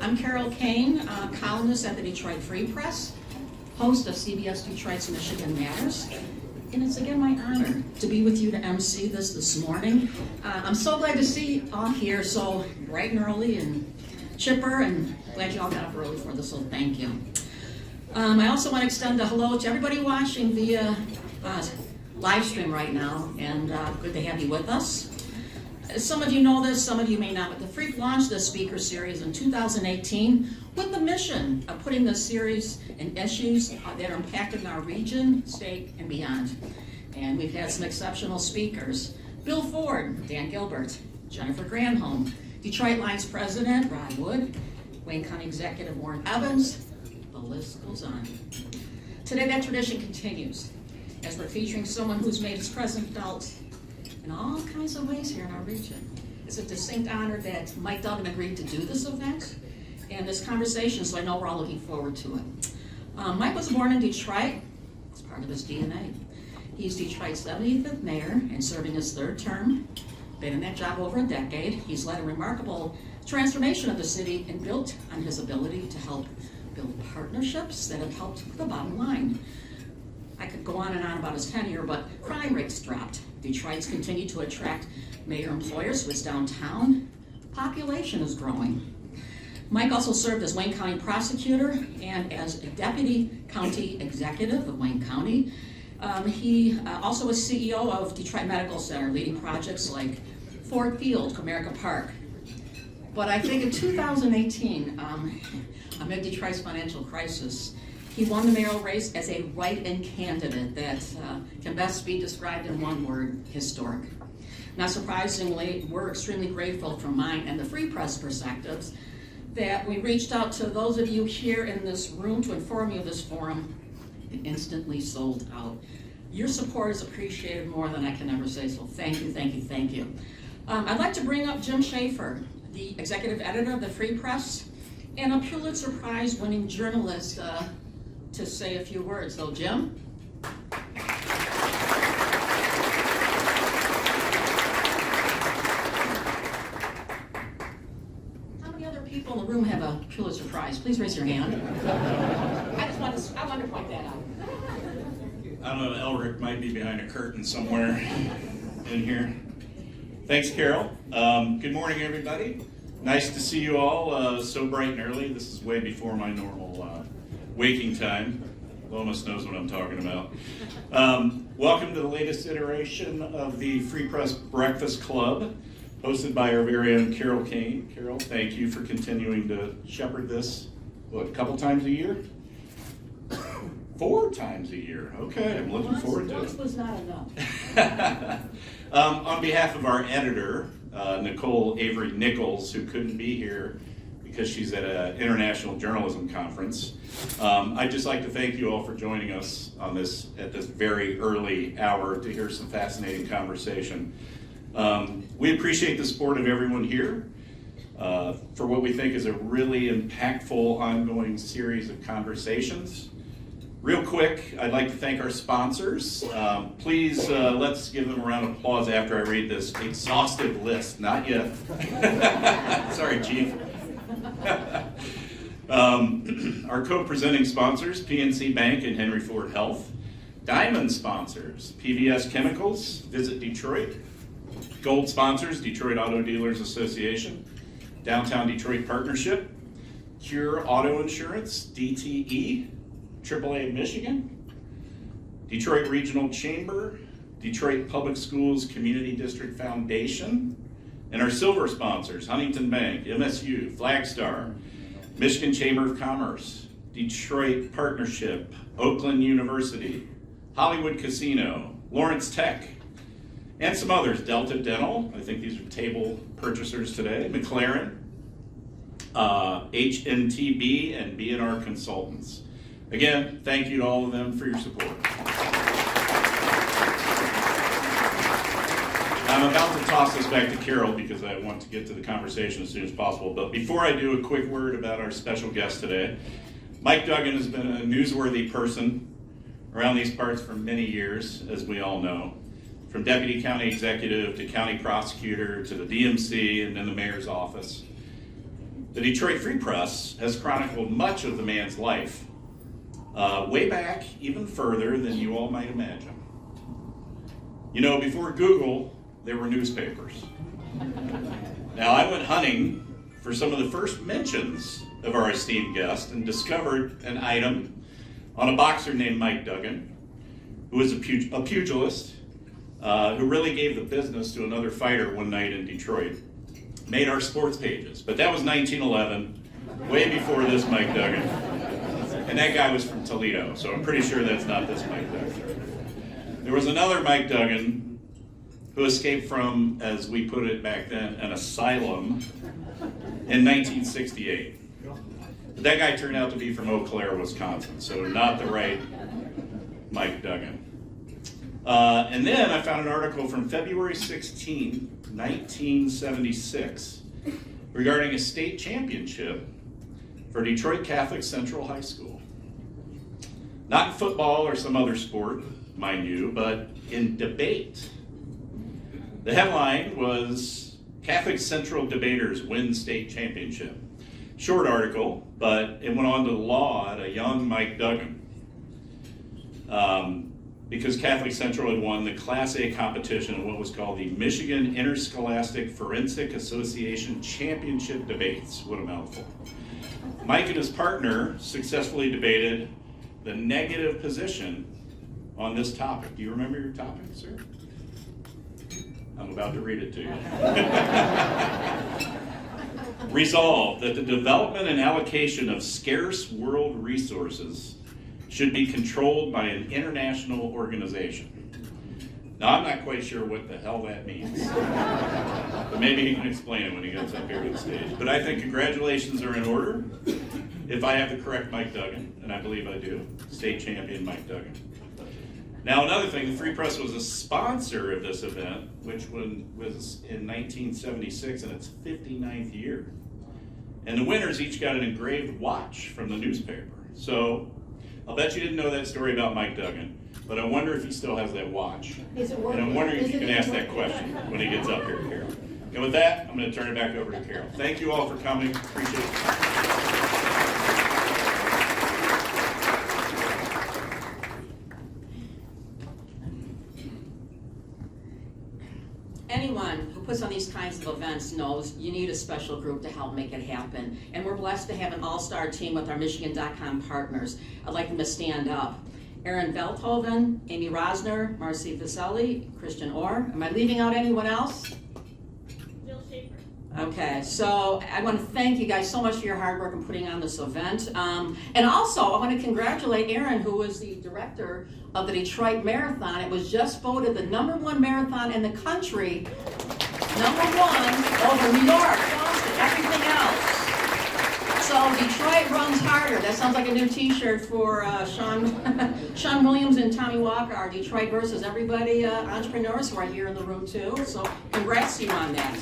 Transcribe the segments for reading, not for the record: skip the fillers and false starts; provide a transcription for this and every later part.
I'm Carol Cain, columnist at the Detroit Free Press, host of CBS Detroit's Michigan Matters. And it's again my honor to be with you to MC this morning. I'm so glad to see you all here so bright and early and chipper, and glad you all got up early for this, so thank you. I also want to extend a hello to everybody watching via live stream right now, and good to have you with us. Some of you know this, some of you may not, but the Freak launched this speaker series in 2018 with the mission of putting this series in issues that are impacting our region, state, and beyond. And we've had some exceptional speakers. Bill Ford, Dan Gilbert, Jennifer Granholm, Detroit Lions President Rod Wood, Wayne County Executive Warren Evans, the list goes on. Today that tradition continues as we're featuring someone who's made his presence felt in all kinds of ways here in our region. It's a distinct honor that Mike Duggan agreed to do this event and this conversation, so I know we're all looking forward to it. Mike was born in Detroit. It's part of his DNA. He's Detroit's 75th mayor and serving his third term. Been in that job over a decade. He's led a remarkable transformation of the city and built on his ability to help build partnerships that have helped with the bottom line. I could go on and on about his tenure, but crime rates dropped. Detroit's continued to attract major employers to its downtown. Population is growing. Mike also served as Wayne County prosecutor and as a deputy county executive of Wayne County. He also was CEO of Detroit Medical Center, leading projects like Ford Field, Comerica Park. But I think in 2018, amid Detroit's financial crisis, he won the mayoral race as a write-in candidate that can best be described in one word: historic. Not surprisingly, we're extremely grateful from mine and the Free Press perspectives that we reached out to those of you here in this room to inform you of this forum and instantly sold out. Your support is appreciated more than I can ever say, so thank you, thank you, thank you. I'd like to bring up Jim Schaefer, the executive editor of the Free Press and a Pulitzer Prize winning journalist, to say a few words. So, Jim? How many other people in the room have a Pulitzer Prize? Please raise your hand. I wanted to point that out. I don't know, Elric might be behind a curtain somewhere in here. Thanks, Carol. Good morning, everybody. Nice to see you all so bright and early. This is way before my normal waking time. Lomas knows what I'm talking about. Welcome to the latest iteration of the Free Press Breakfast Club, hosted by our very own Carol Cain. Carol, thank you for continuing to shepherd this, a couple times a year? 4 times a year. Okay, I'm looking forward to it. Once was not enough. On behalf of our editor, Nicole Avery Nichols, who couldn't be here because she's at an international journalism conference, I'd just like to thank you all for joining us on this at this very early hour to hear some fascinating conversation. We appreciate the support of everyone here for what we think is a really impactful ongoing series of conversations. Real quick, I'd like to thank our sponsors. Please let's give them a round of applause after I read this exhaustive list. Not yet. Sorry, Chief. Our co-presenting sponsors, PNC Bank and Henry Ford Health. Diamond sponsors, PVS Chemicals, Visit Detroit. Gold sponsors, Detroit Auto Dealers Association. Downtown Detroit Partnership. Cure Auto Insurance, DTE. AAA of Michigan, Detroit Regional Chamber, Detroit Public Schools Community District Foundation, and our silver sponsors, Huntington Bank, MSU, Flagstar, Michigan Chamber of Commerce, Detroit Partnership, Oakland University, Hollywood Casino, Lawrence Tech, and some others, Delta Dental, I think these are table purchasers today, McLaren, HNTB, and B&R Consultants. Again, thank you to all of them for your support. I'm about to toss this back to Carol because I want to get to the conversation as soon as possible. But before I do, a quick word about our special guest today. Mike Duggan has been a newsworthy person around these parts for many years, as we all know. From deputy county executive to county prosecutor to the DMC and then the mayor's office. The Detroit Free Press has chronicled much of the man's life, way back even further than you all might imagine. You know, before Google, there were newspapers. Now, I went hunting for some of the first mentions of our esteemed guest and discovered an item on a boxer named Mike Duggan, who was a pugilist, who really gave the business to another fighter one night in Detroit. Made our sports pages, but that was 1911, way before this Mike Duggan. And that guy was from Toledo, so I'm pretty sure that's not this Mike Duggan. There was another Mike Duggan who escaped from, as we put it back then, an asylum in 1968. But that guy turned out to be from Eau Claire, Wisconsin, so not the right Mike Duggan. And then I found an article from February 16, 1976, regarding a state championship for Detroit Catholic Central High School. Not in football or some other sport, mind you, but in debate. The headline was, Catholic Central Debaters Win State Championship. Short article, but it went on to laud a young Mike Duggan. Because Catholic Central had won the Class A competition in what was called the Michigan Interscholastic Forensic Association Championship Debates. What a mouthful. Mike and his partner successfully debated the negative position on this topic. Do you remember your topic, sir? I'm about to read it to you. Resolved that the development and allocation of scarce world resources should be controlled by an international organization. Now, I'm not quite sure what the hell that means, but maybe he can explain it when he gets up here to the stage. But I think congratulations are in order, if I have the correct Mike Duggan, and I believe I do, state champion Mike Duggan. Now, another thing, the Free Press was a sponsor of this event, which was in 1976 in its 59th year. And the winners each got an engraved watch from the newspaper. So, I'll bet you didn't know that story about Mike Duggan, but I wonder if he still has that watch. Is it working? And I'm wondering if you can ask that question when he gets up here, Carol. And with that, I'm going to turn it back over to Carol. Thank you all for coming. Appreciate it. Anyone who puts on these kinds of events knows you need a special group to help make it happen. And we're blessed to have an all-star team with our Michigan.com partners. I'd like them to stand up. Aaron Velthoven, Amy Rosner, Marcy Viselli, Christian Orr. Am I leaving out anyone else? Jill Schaefer. Okay, so I want to thank you guys so much for your hard work in putting on this event. And also, I want to congratulate Aaron, who was the director of the Detroit Marathon. It was just voted the #1 marathon in the country, #1 over New York, Boston, everything else. So Detroit runs harder. That sounds like a new t-shirt for Sean Williams and Tommy Walker, our Detroit versus everybody entrepreneurs who are here in the room too. So congrats to you on that.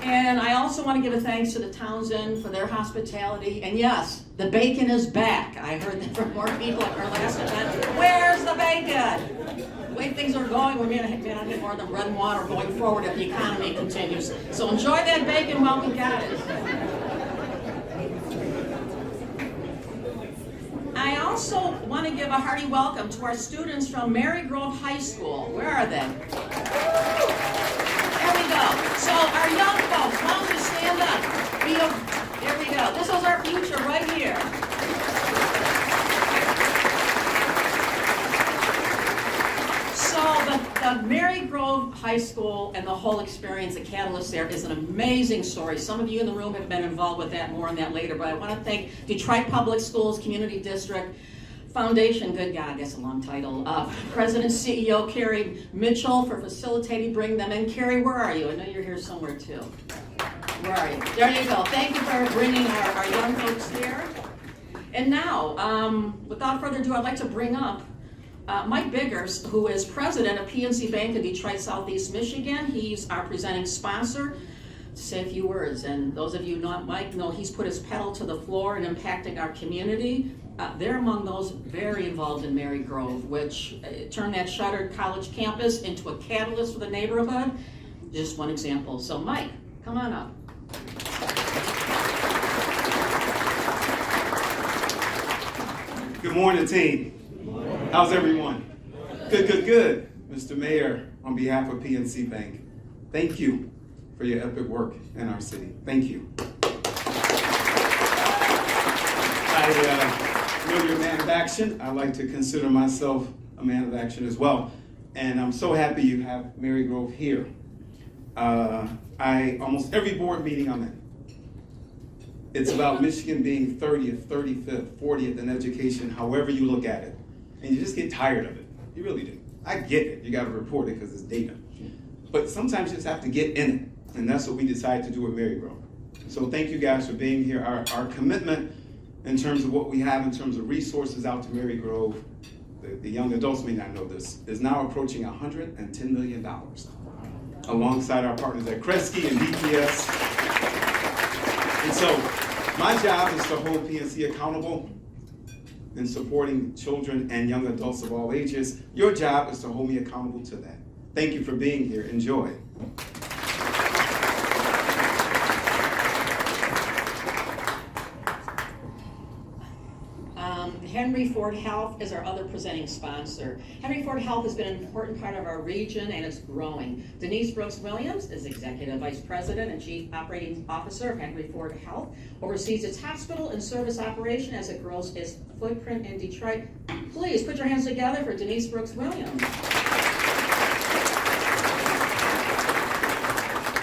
And I also want to give a thanks to the Townsend for their hospitality. And yes, the bacon is back. I heard that from more people at our last event. Where's the bacon? The way things are going, we're going to get more than bread and water going forward if the economy continues. So enjoy that bacon while we got it. I also want to give a hearty welcome to our students from Mary Grove High School. Where are they? There we go. So our young folks, why don't you stand up? There we go. This is our future right here. So the Mary Grove High School and the whole experience, the catalyst there, is an amazing story. Some of you in the room have been involved with that, more on that later, but I want to thank Detroit Public Schools Community District Foundation, good God, that's a long title, President CEO Carrie Mitchell for facilitating, bringing them in. Carrie, where are you? I know you're here somewhere too. Where are you? There you go. Thank you for bringing our young folks here. And now, without further ado, I'd like to bring up Mike Biggers, who is president of PNC Bank in Detroit, Southeast Michigan. He's our presenting sponsor. To say a few words, and those of you not Mike know he's put his pedal to the floor in impacting our community. They're among those very involved in Mary Grove, which turned that shuttered college campus into a catalyst for the neighborhood. Just one example. So Mike, Come on up. Good morning, team. How's everyone? Good, good, good. Mr. Mayor, on behalf of PNC Bank, thank you for your epic work in our city. Thank you. I know you're a man of action. I like to consider myself a man of action as well. And I'm so happy you have Mary Grove here. Almost every board meeting I'm in, it's about Michigan being 30th, 35th, 40th in education, however you look at it. And you just get tired of it. You really do. I get it. You got to report it because it's data. But sometimes you just have to get in it. And that's what we decided to do with Mary Grove. So thank you guys for being here. Our commitment in terms of what we have in terms of resources out to Mary Grove, the young adults may not know this, is now approaching $110 million. Alongside our partners at Kresge and DPS. And so my job is to hold PNC accountable in supporting children and young adults of all ages. Your job is to hold me accountable to that. Thank you for being here. Enjoy. Henry Ford Health is our other presenting sponsor. Henry Ford Health has been an important part of our region and it's growing. Denise Brooks-Williams is Executive Vice President and Chief Operating Officer of Henry Ford Health, oversees its hospital and service operation as it grows its footprint in Detroit. Please put your hands together for Denise Brooks-Williams.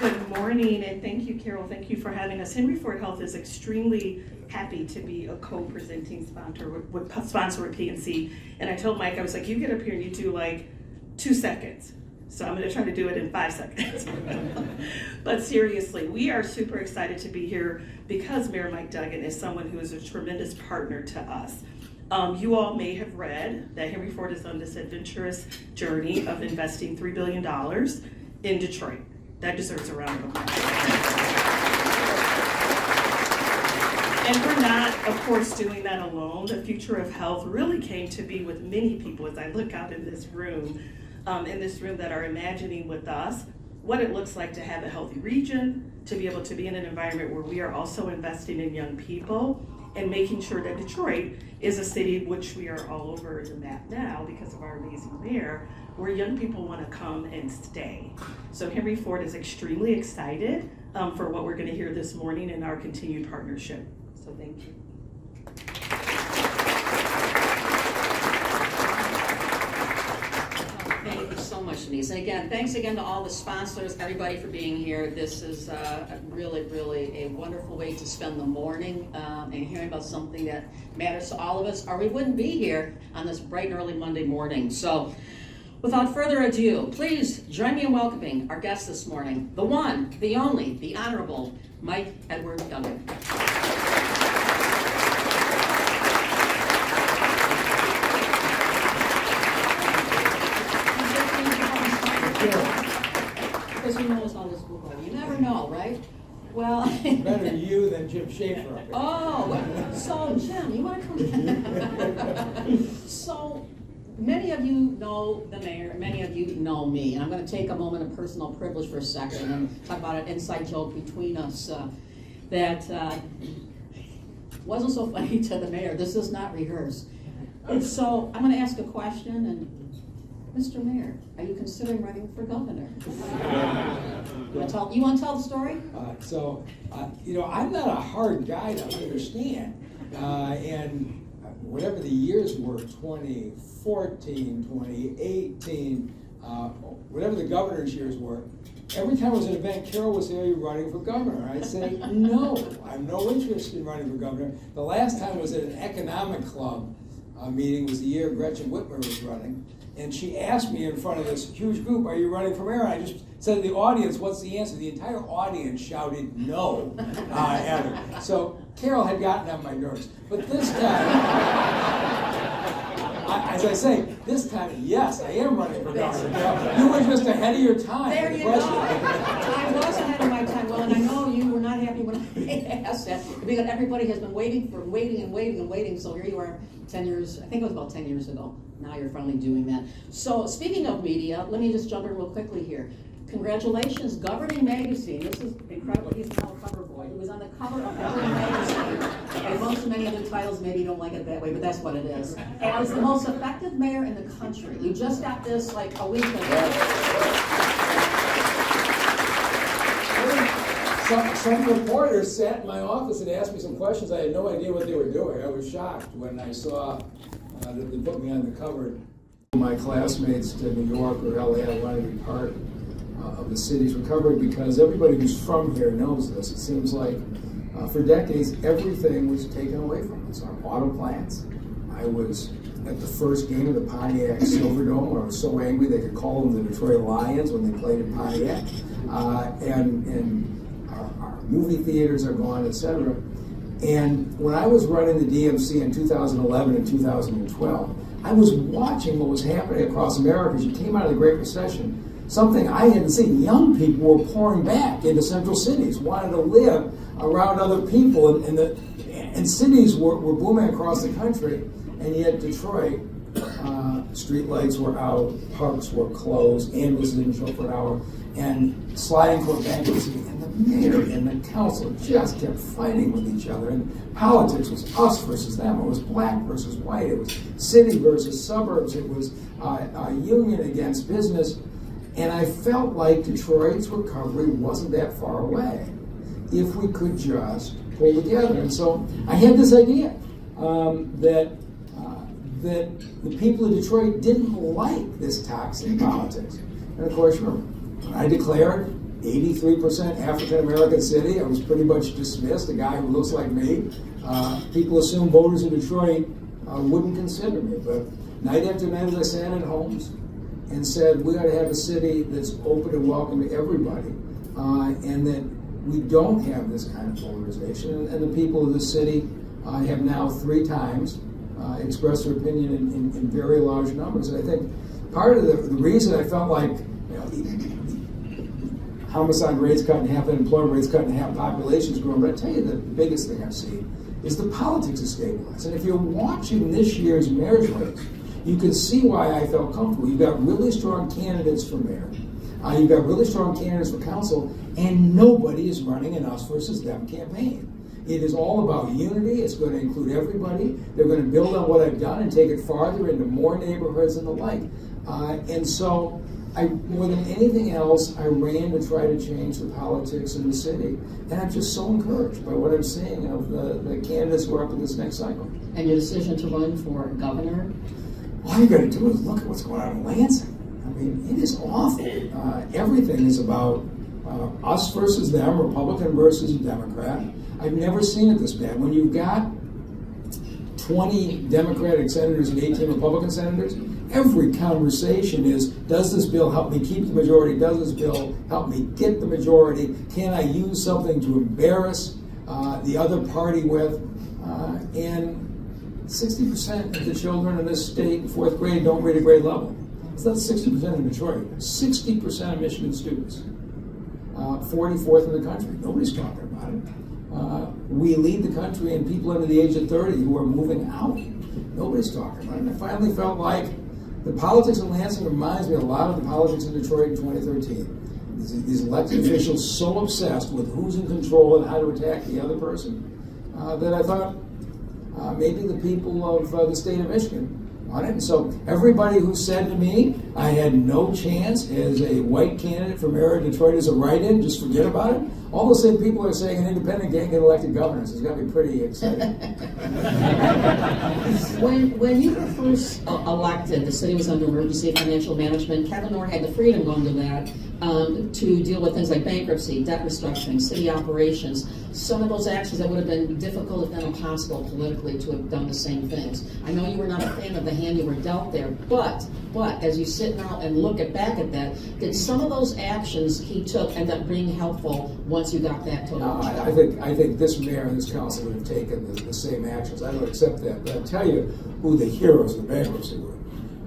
Good morning, and thank you, Carol. Thank you for having us. Henry Ford Health is extremely happy to be a co-presenting sponsor with PNC. And I told Mike, I was like, you get up here and you do like 2 seconds. So I'm going to try to do it in 5 seconds. But seriously, we are super excited to be here because Mayor Mike Duggan is someone who is a tremendous partner to us. You all may have read that Henry Ford is on this adventurous journey of investing $3 billion in Detroit. That deserves a round of applause. And we're not, of course, doing that alone. The future of health really came to be with many people as I look out in this room that are imagining with us what it looks like to have a healthy region, to be able to be in an environment where we are also investing in young people and making sure that Detroit is a city which we are all over the map now because of our amazing mayor, where young people want to come and stay. So Henry Ford is extremely excited for what we're going to hear this morning in our continued partnership. So thank you. Thank you so much, Denise. And again, thanks again to all the sponsors, everybody for being here. This is really, really a wonderful way to spend the morning and hearing about something that matters to all of us, or we wouldn't be here on this bright and early Monday morning. So without further ado, please join me in welcoming our guest this morning, the one, the only, the Honorable Mike Edward Duggan. Because who knows how this will go? You never know, right? Well, Better you than Jim Schaefer up here. oh, so Jim, you want to come? So many of you know the mayor, many of you know me, and I'm going to take a moment of personal privilege for a second and talk about an inside joke between us that wasn't so funny to the mayor. This is not rehearsed. So I'm going to ask a question, and Mr. Mayor, are you considering running for governor? You want to tell the story? I'm not a hard guy to understand. And whatever the years were, 2014, 2018, whatever the governor's years were, every time there was an event, Carol would say, "Are you running for governor?" I'd say, "No, I have no interest in running for governor." The last time was at an economic club meeting, was the year Gretchen Whitmer was running. And she asked me in front of this huge group, "Are you running for mayor?" I just said to the audience, "What's the answer?" The entire audience shouted no at her. So Carol had gotten on my nerves. But this time, as I say, this time, yes, I am running for governor. You were just ahead of your time. There you go. I was ahead of my time. Well, and I know you were not happy when I asked that, because everybody has been waiting. So here you are, 10 years, I think it was about 10 years ago. Now you're finally doing that. So speaking of media, let me just jump in real quickly here. Congratulations, Governing Magazine. This is incredible. He's now a cover boy. He was on the cover of Governing Magazine. And most of many other titles, maybe you don't like it that way, but that's what it is. As the most effective mayor in the country. You just got this like a week ago. Some reporters sat in my office and asked me some questions. I had no idea what they were doing. I was shocked when I saw that they put me on the cover. My classmates to New York or LA, I wanted to be part of the city's recovery because everybody who's from here knows this. It seems like for decades, everything was taken away from us. Our auto plants. I was at the first game of the Pontiac Silverdome where I was so angry they could call them the Detroit Lions when they played in Pontiac. And our movie theaters are gone, etc. And when I was running the DMC in 2011 and 2012, I was watching what was happening across America as you came out of the Great Recession. Something I hadn't seen. Young people were pouring back into central cities, wanted to live around other people, and cities were booming across the country. And yet Detroit, street lights were out, parks were closed, ambulances didn't show up for an hour, and sliding court bankruptcy, and the mayor and the council just kept fighting with each other. And politics was us versus them. It was black versus white. It was city versus suburbs. It was a union against business. And I felt like Detroit's recovery wasn't that far away if we could just pull together. And so I had this idea that the people of Detroit didn't like this toxic politics. And of course, when I declared 83% African-American city, I was pretty much dismissed, a guy who looks like me. People assume voters in Detroit wouldn't consider me. But night after night as I sat at homes and said, we got to have a city that's open and welcome to everybody, and that we don't have this kind of polarization. And the people of the city have now 3 times expressed their opinion in very large numbers. And I think part of the reason I felt like homicide rates cut in half, unemployment rates cut in half, population's growing, but I tell you the biggest thing I've seen is the politics is stabilized. And if you're watching this year's mayor's race, you can see why I felt comfortable. You've got really strong candidates for mayor. You've got really strong candidates for council, and nobody is running an us versus them campaign. It is all about unity. It's going to include everybody. They're going to build on what I've done and take it farther into more neighborhoods and the like. And so, more than anything else, I ran to try to change the politics in the city. And I'm just so encouraged by what I'm seeing of the candidates who are up in this next cycle. And your decision to run for governor? All you got to do is look at what's going on in Lansing. I mean, it is awful. Everything is about us versus them, Republican versus Democrat. I've never seen it this bad. When you've got 20 Democratic senators and 18 Republican senators, every conversation is, does this bill help me keep the majority? Does this bill help me get the majority? Can I use something to embarrass the other party with? And 60% of the children in this state in 4th grade don't read at grade level. It's not 60% in Detroit. 60% of Michigan students. 44th in the country. Nobody's talking about it. We lead the country in people under the age of 30 who are moving out. Nobody's talking about it. And I finally felt like the politics in Lansing reminds me a lot of the politics in Detroit in 2013. These elected officials so obsessed with who's in control and how to attack the other person that I thought maybe the people of the state of Michigan on it. And so everybody who said to me I had no chance as a white candidate for mayor of Detroit as a write-in, just forget about it. All the same people are saying an independent can't get elected governor. It's got to be pretty exciting. When you were first elected, the city was under emergency financial management. Kevin Orr had the freedom going to that to deal with things like bankruptcy, debt restructuring, city operations. Some of those actions that would have been difficult, if not impossible, politically to have done the same things. I know you were not a fan of the hand you were dealt there, but as you sit now and look back at that, did some of those actions he took end up being helpful once you got back to election? I think this mayor and this council would have taken the same actions. I don't accept that. But I'll tell you who the heroes of the bankruptcy were.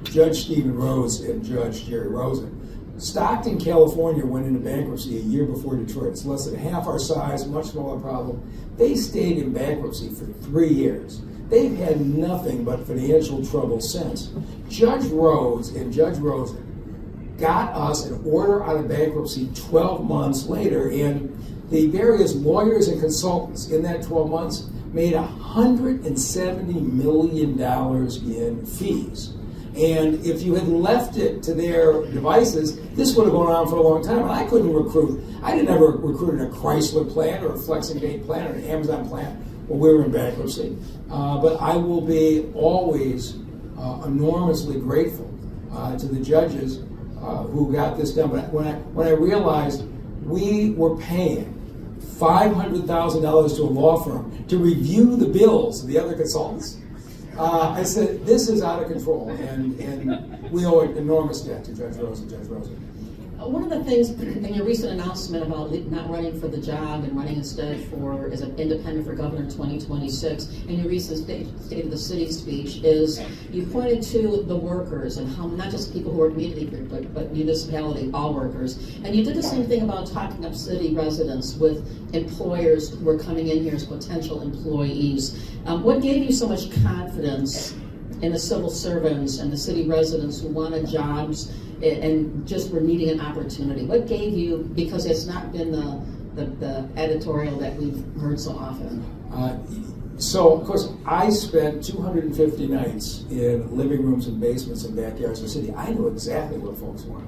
Judge Stephen Rose and Judge Jerry Rosen. Stockton, California went into bankruptcy a year before Detroit. It's less than half our size, much smaller problem. They stayed in bankruptcy for 3 years. They've had nothing but financial trouble since. Judge Rose and Judge Rosen got us an order out of bankruptcy 12 months later, and the various lawyers and consultants in that 12 months made $170 million in fees. And if you had left it to their devices, this would have gone on for a long time. And I couldn't recruit. I never recruited a Chrysler plant or a Flexingate plant or an Amazon plant when we were in bankruptcy. But I will be always enormously grateful to the judges who got this done. But when I realized we were paying $500,000 to a law firm to review the bills of the other consultants, I said, this is out of control, and we owe an enormous debt to Judge Rose and Judge Rosen. One of the things in your recent announcement about not running for the job and running instead for as an independent for governor in 2026, in your recent State of the City speech, is you pointed to the workers and how not just people who are immediately here, but municipality, all workers. And you did the same thing about talking up city residents with employers who are coming in here as potential employees. What gave you so much confidence in the civil servants and the city residents who wanted jobs and just were needing an opportunity? What gave you, because it's not been the editorial that we've heard so often? So, of course, I spent 250 nights in living rooms and basements and backyards of the city. I knew exactly what folks wanted.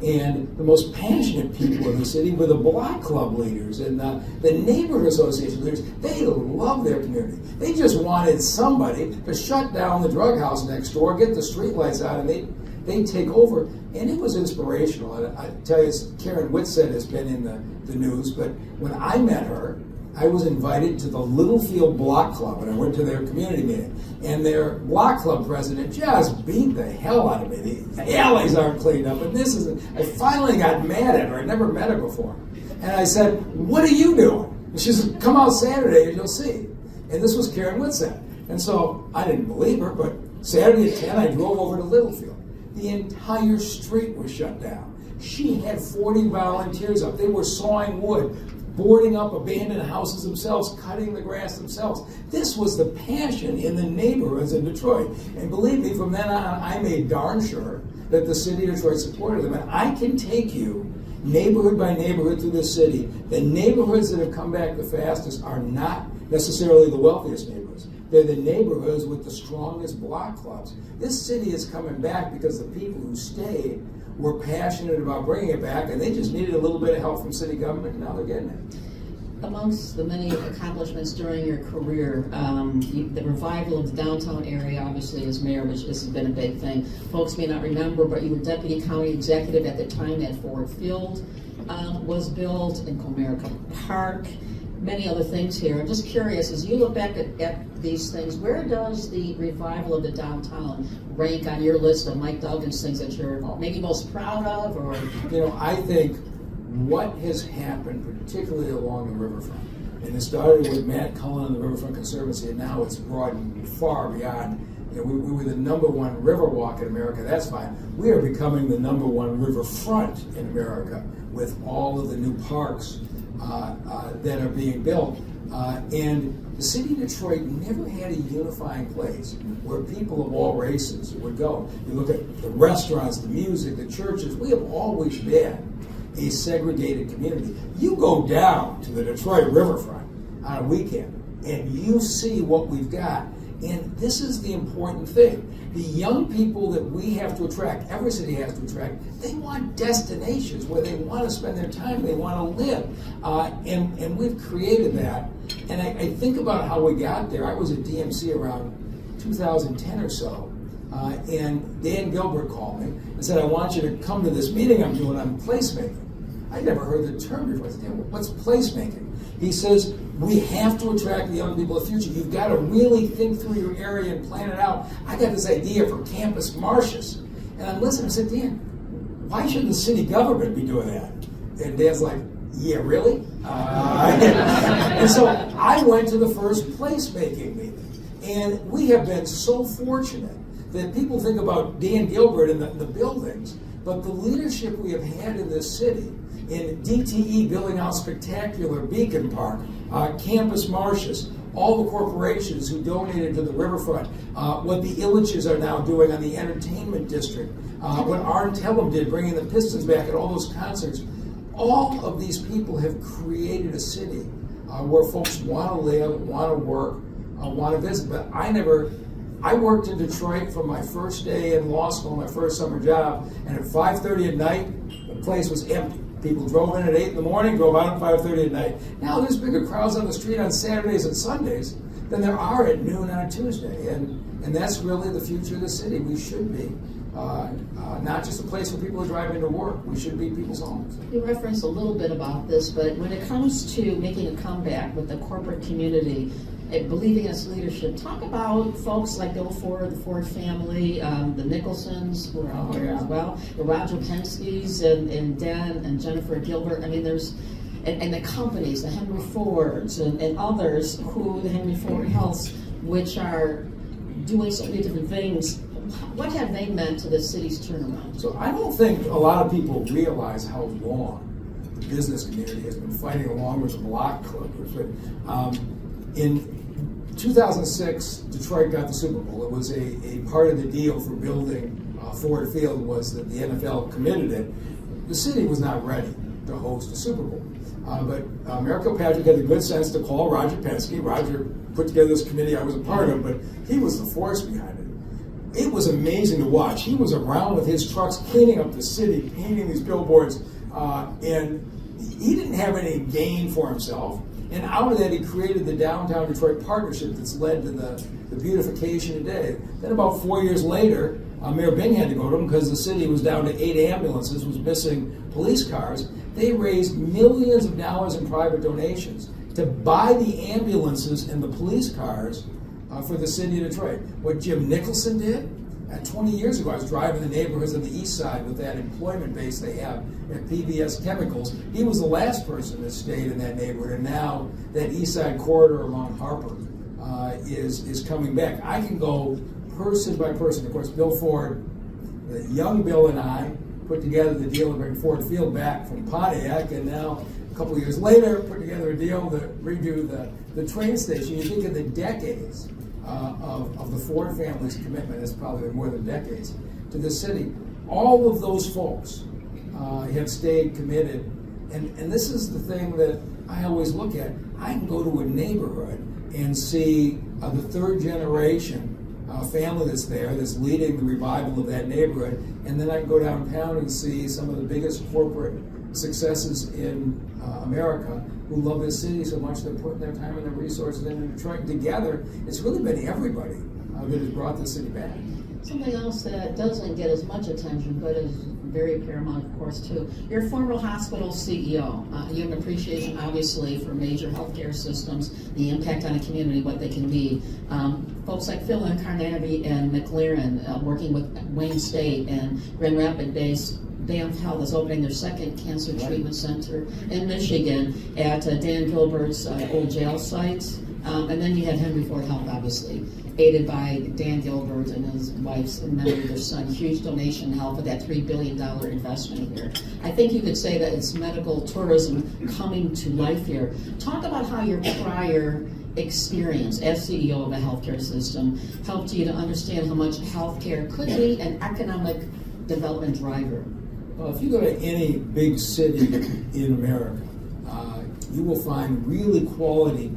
And the most passionate people in the city were the block club leaders and the neighborhood association leaders. They love their community. They just wanted somebody to shut down the drug house next door, get the streetlights out, and they'd take over. And it was inspirational. And I tell you, Karen Whitsett has been in the news, but when I met her, I was invited to the Littlefield Block Club, and I went to their community meeting. And their block club president just beat the hell out of me. The alleys aren't cleaned up, and this isn't. I finally got mad at her. I'd never met her before. And I said, what are you doing? And she said, come out Saturday and you'll see. And this was Karen Whitsett. And so I didn't believe her, but Saturday at 10, I drove over to Littlefield. The entire street was shut down. She had 40 volunteers up. They were sawing wood, boarding up abandoned houses themselves, cutting the grass themselves. This was the passion in the neighborhoods in Detroit. And believe me, from then on, I made darn sure that the city of Detroit supported them. And I can take you neighborhood by neighborhood through this city. The neighborhoods that have come back the fastest are not necessarily the wealthiest neighborhoods. They're the neighborhoods with the strongest block clubs. This city is coming back because the people who stayed were passionate about bringing it back, and they just needed a little bit of help from city government, and now they're getting it. Amongst the many accomplishments during your career, the revival of the downtown area, obviously, as mayor, which has been a big thing. Folks may not remember, but you were deputy county executive at the time that Ford Field was built, in Comerica Park, many other things here. I'm just curious, as you look back at these things, where does the revival of the downtown rank on your list of Mike Duggan's things that you're maybe most proud of? Or I think what has happened, particularly along the riverfront, and it started with Matt Cullen and the Riverfront Conservancy, and now it's broadened far beyond. We were the #1 riverwalk in America. That's fine. We are becoming the #1 riverfront in America with all of the new parks that are being built. And the city of Detroit never had a unifying place where people of all races would go. You look at the restaurants, the music, the churches. We have always been a segregated community. You go down to the Detroit riverfront on a weekend and you see what we've got. And this is the important thing. The young people that we have to attract, every city has to attract, they want destinations where they want to spend their time, they want to live. And we've created that. And I think about how we got there. I was at DMC around 2010 or so. And Dan Gilbert called me and said, I want you to come to this meeting I'm doing on placemaking. I'd never heard the term before. I said, Dan, what's placemaking? He says, we have to attract the young people of the future. You've got to really think through your area and plan it out. I got this idea for Campus Martius. And I'm listening. I said, Dan, why should the city government be doing that? And Dan's like, yeah, really? And so I went to the first placemaking meeting. And we have been so fortunate that people think about Dan Gilbert and the buildings, but the leadership we have had in this city, in DTE building out spectacular Beacon Park, Campus Martius, all the corporations who donated to the riverfront, what the Illiches are now doing on the entertainment district, what Arn Tellem did, bringing the Pistons back at all those concerts. All of these people have created a city where folks want to live, want to work, want to visit. But I worked in Detroit from my first day in law school, my first summer job, and at 5:30 at night, the place was empty. People drove in at 8 in the morning, drove out at 5:30 at night. Now there's bigger crowds on the street on Saturdays and Sundays than there are at noon on a Tuesday. And that's really the future of the city. We should be not just a place where people are driving to work. We should be people's homes. You referenced a little bit about this, but when it comes to making a comeback with the corporate community, believing in its leadership, talk about folks like Bill Ford, the Ford family, the Nicholsons, who are out there as well, the Roger Penske's and Dan and Jennifer Gilbert. I mean, there's, and the companies, the Henry Fords and others who, the Henry Ford Healths, which are doing so many different things. What have they meant to the city's turnaround? So I don't think a lot of people realize how long the business community has been fighting along with the block clubbers. But in 2006, Detroit got the Super Bowl. It was a part of the deal for building Ford Field was that the NFL committed it. The city was not ready to host a Super Bowl. But Mayor Kilpatrick had the good sense to call Roger Penske. Roger put together this committee I was a part of, but he was the force behind it. It was amazing to watch. He was around with his trucks cleaning up the city, painting these billboards, and he didn't have any gain for himself. And out of that, he created the Downtown Detroit Partnership that's led to the beautification today. Then about 4 years later, Mayor Bing had to go to him because the city was down to 8 ambulances, was missing police cars. They raised millions of dollars in private donations to buy the ambulances and the police cars for the city of Detroit. What Jim Nicholson did, 20 years ago, I was driving the neighborhoods of the east side with that employment base they have at PBS Chemicals. He was the last person that stayed in that neighborhood, and now that east side corridor along Harper is coming back. I can go person by person. Of course, Bill Ford, young Bill and I put together the deal to bring Ford Field back from Pontiac, and now a couple of years later put together a deal to redo the train station. You think of the decades of the Ford family's commitment, it's probably been more than decades, to this city. All of those folks have stayed committed. And this is the thing that I always look at. I can go to a neighborhood and see the third generation family that's there, that's leading the revival of that neighborhood, and then I can go downtown and see some of the biggest corporate successes in America who love this city so much they're putting their time and their resources in Detroit. Together, it's really been everybody that has brought the city back. Something else that doesn't get as much attention, but is very paramount, of course, too. You're a former hospital CEO. You have an appreciation, obviously, for major healthcare systems, the impact on a community, what they can be. Folks like Phil Incarnati and McLaren, working with Wayne State and Grand Rapids-based Banff Health is opening their second cancer treatment center in Michigan at Dan Gilbert's old jail site. And then you had Henry Ford Health, obviously, aided by Dan Gilbert and his wife's and memory of their son. Huge donation help with that $3 billion investment here. I think you could say that it's medical tourism coming to life here. Talk about how your prior experience as CEO of a healthcare system helped you to understand how much healthcare could be an economic development driver. Well, if you go to any big city in America, you will find really quality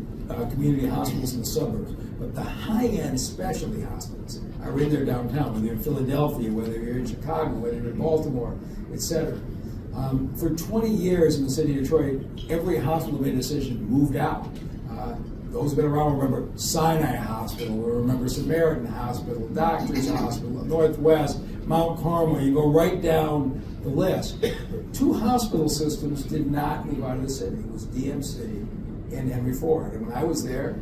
community hospitals in the suburbs. But the high-end specialty hospitals are in there downtown, whether you're in Philadelphia, whether you're in Chicago, whether you're in Baltimore, etc. For 20 years in the city of Detroit, every hospital made a decision, moved out. Those who've been around remember Sinai Hospital, or remember Samaritan Hospital, Doctors Hospital, Northwest, Mount Carmel. You go right down the list. Two hospital systems did not move out of the city. It was DMC and Henry Ford. And when I was there,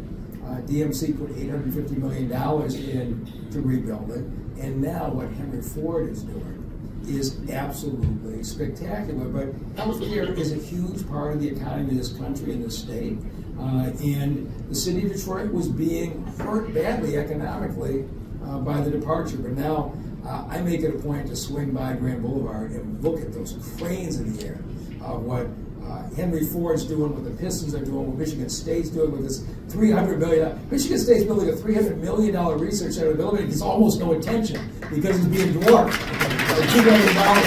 DMC put $850 million in to rebuild it. And now what Henry Ford is doing is absolutely spectacular. But healthcare is a huge part of the economy of this country and this state. And the city of Detroit was being hurt badly economically by the departure. But now I make it a point to swing by Grand Boulevard and look at those cranes in the air. What Henry Ford's doing, what the Pistons are doing, what Michigan State's doing with this $300 million. Michigan State's building a $300 million research center building. It gets almost no attention because it's being dwarfed keep getting involved.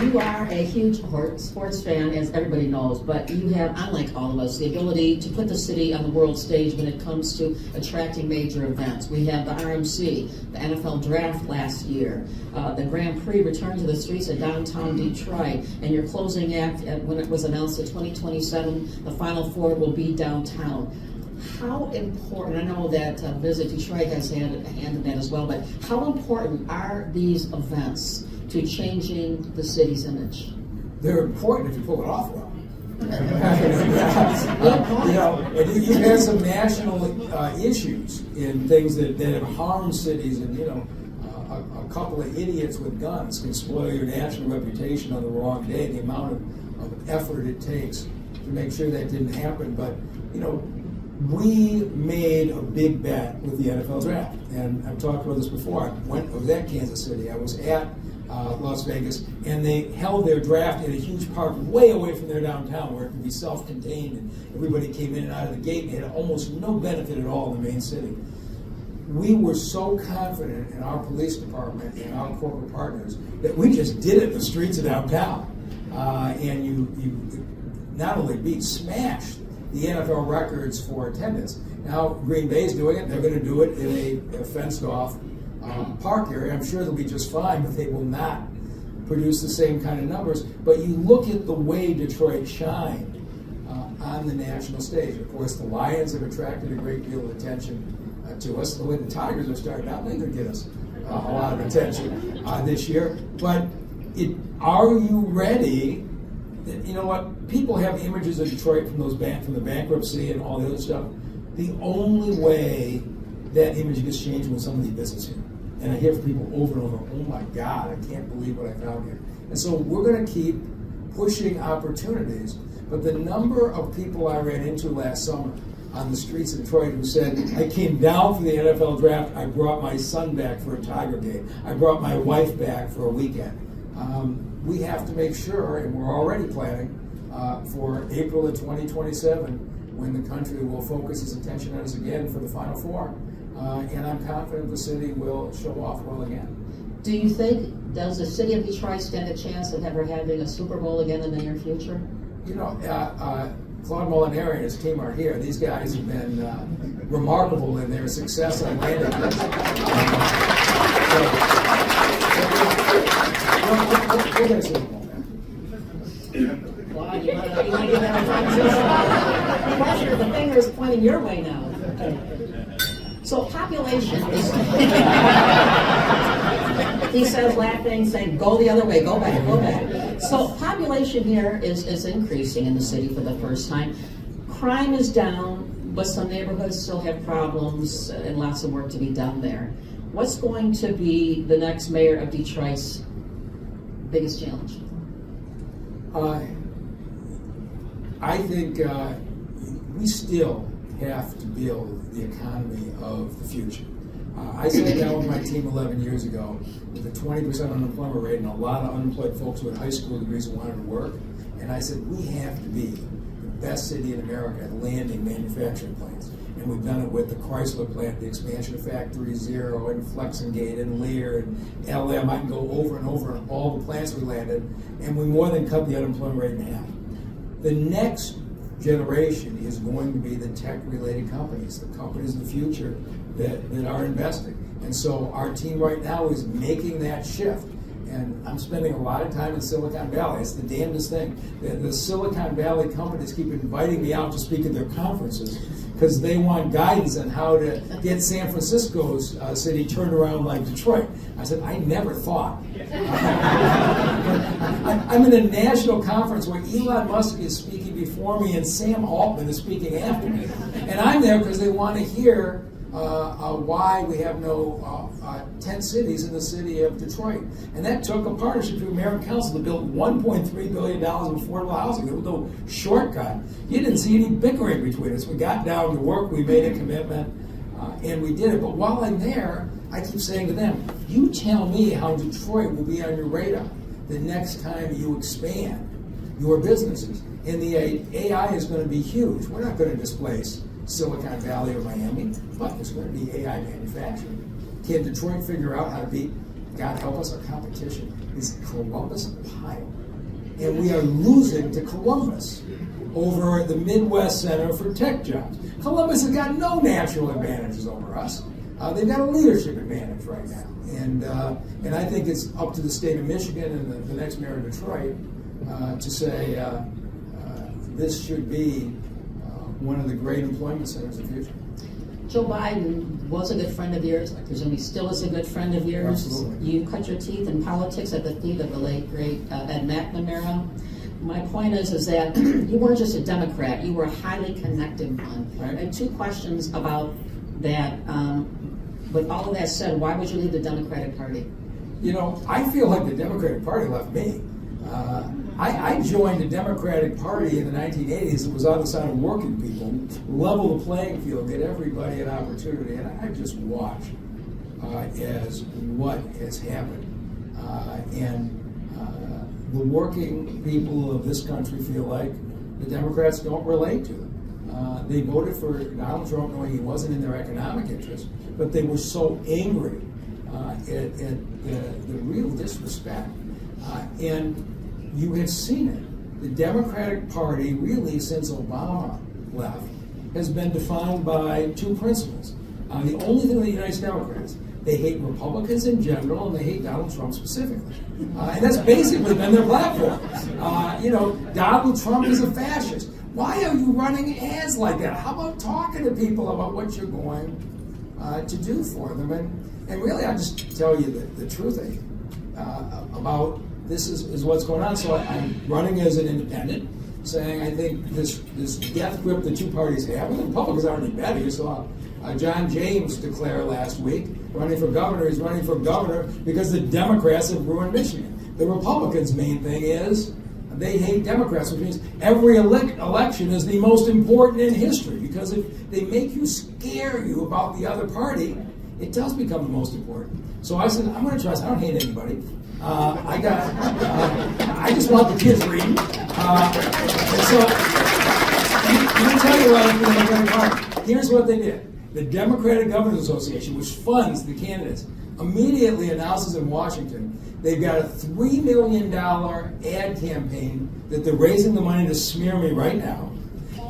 You are a huge sports fan, as everybody knows, but you have, unlike all of us, the ability to put the city on the world stage when it comes to attracting major events. We have the RMC, the NFL Draft last year, the Grand Prix returned to the streets of downtown Detroit, and your closing act, when it was announced that 2027, the Final Four will be downtown. How important, I know that Visit Detroit has had a hand in that as well, but how important are these events to changing the city's image? They're important if you pull it off well. You know, and you've had some national issues in things that have harmed cities, and you know, a couple of idiots with guns can spoil your national reputation on the wrong day. The amount of effort it takes to make sure that didn't happen, but you know, we made a big bet with the NFL draft, and I've talked about this before. I was at Kansas City. I was at Las Vegas, and they held their draft in a huge park way away from their downtown where it could be self-contained, and everybody came in and out of the gate and had almost no benefit at all in the main city. We were so confident in our police department and our corporate partners that we just did it in the streets of downtown. And you not only smashed the NFL records for attendance. Now Green Bay's doing it. They're going to do it in a fenced-off park area. I'm sure they'll be just fine, but they will not produce the same kind of numbers. But you look at the way Detroit shined on the national stage. Of course, the Lions have attracted a great deal of attention to us. The way the Tigers are starting out, they're going to get us a lot of attention this year. But are you ready? You know what? People have images of Detroit from the bankruptcy and all the other stuff. The only way that image gets changed when somebody visits here. And I hear from people over and over, oh my God, I can't believe what I found here. And so we're going to keep pushing opportunities. But the number of people I ran into last summer on the streets of Detroit who said, I came down for the NFL draft, I brought my son back for a Tiger game, I brought my wife back for a weekend. We have to make sure, and we're already planning, for April of 2027, when the country will focus its attention on us again for the Final Four. And I'm confident the city will show off well again. Do you think, does the city of Detroit stand a chance of ever having a Super Bowl again in the near future? You know, Claude Molinari and his team are here. These guys have been remarkable in their success on landing this. We're going to Super Bowl, man. Claude, you want to give that a conversation? The finger is pointing your way now. So population is, he says laughing, saying, go the other way, go back, go back. So population here is increasing in the city for the first time. Crime is down, but some neighborhoods still have problems and lots of work to be done there. What's going to be the next mayor of Detroit's biggest challenge? I think we still have to build the economy of the future. I sat down with my team 11 years ago with a 20% unemployment rate and a lot of unemployed folks with high school degrees who wanted to work. And I said, we have to be the best city in America at landing manufacturing plants. And we've done it with the Chrysler plant, the expansion of Factory Zero, and Flexengate, and Lear, and LM. I can go over and over on all the plants we landed, and we more than cut the unemployment rate in half. The next generation is going to be the tech-related companies, the companies of the future that are investing. And so our team right now is making that shift. And I'm spending a lot of time in Silicon Valley. It's the damnedest thing. The Silicon Valley companies keep inviting me out to speak at their conferences because they want guidance on how to get San Francisco's city turned around like Detroit. I said, I never thought. I'm in a national conference where Elon Musk is speaking before me and Sam Altman is speaking after me. And I'm there because they want to hear why we have no 10 cities in the city of Detroit. And that took a partnership between mayor and council to build $1.3 billion of affordable housing. There was no shortcut. You didn't see any bickering between us. We got down to work, we made a commitment, and we did it. But while I'm there, I keep saying to them, you tell me how Detroit will be on your radar the next time you expand your businesses. And the AI is going to be huge. We're not going to displace Silicon Valley or Miami, but there's going to be AI manufacturing. can Detroit figure out how to beat, God help us, our competition is Columbus, Ohio. And we are losing to Columbus over the Midwest Center for Tech Jobs. Columbus has got no natural advantages over us. They've got a leadership advantage right now. And I think it's up to the state of Michigan and the next mayor of Detroit to say this should be one of the great employment centers of the future. Joe Biden was a good friend of yours. I presume he still is a good friend of yours. Absolutely. You cut your teeth in politics at the feet of the late, great Ed McNamara. My point is that you weren't just a Democrat, you were a highly connected one. Right. I have two questions about that. With all of that said, why would you leave the Democratic Party? You know, I feel like the Democratic Party left me. I joined the Democratic Party in the 1980s. It was on the side of working people, level the playing field, get everybody an opportunity, and I just watched as what has happened. The working people of this country feel like the Democrats don't relate to them. They voted for Donald Trump knowing he wasn't in their economic interest, but they were so angry at the real disrespect. And you have seen it. The Democratic Party, really since Obama left, has been defined by two principles. The only thing that unites Democrats, they hate Republicans in general, and they hate Donald Trump specifically. And that's basically been their platform. Donald Trump is a fascist. Why are you running ads like that? How about talking to people about what you're going to do for them? And really, I'll just tell you the truth about this is what's going on. So I'm running as an independent, saying I think this death grip the two parties have, and the Republicans aren't any better. You saw John James declare last week, running for governor. He's running for governor because the Democrats have ruined Michigan. The Republicans' main thing is they hate Democrats, which means every election is the most important in history, because if they make you scare you about the other party, it does become the most important. So I said, I'm going to try. I don't hate anybody. I just want the kids reading. And so, let me tell you what I think the Democratic Party. Here's what they did. The Democratic Governors Association, which funds the candidates, immediately announces in Washington they've got a $3 million ad campaign that they're raising the money to smear me right now.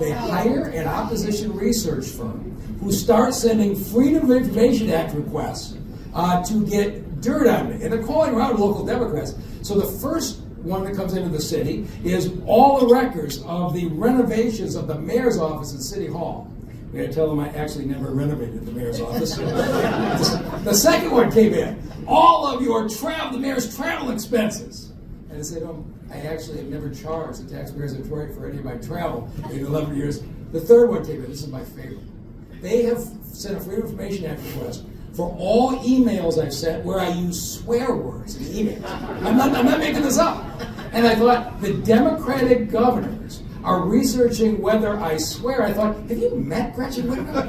They hire an opposition research firm who starts sending Freedom of Information Act requests to get dirt on me. And they're calling around local Democrats. So the first one that comes into the city is all the records of the renovations of the mayor's office at City Hall. We had to tell them I actually never renovated the mayor's office. The second one came in. All of your the mayor's travel expenses. And I said, I actually have never charged the taxpayers of Detroit for any of my travel in 11 years. The third one came in. This is my favorite. They have sent a Freedom of Information Act request for all emails I've sent where I use swear words in emails. I'm not making this up. And I thought, the Democratic governors are researching whether I swear. I thought, have you met Gretchen Whitmer?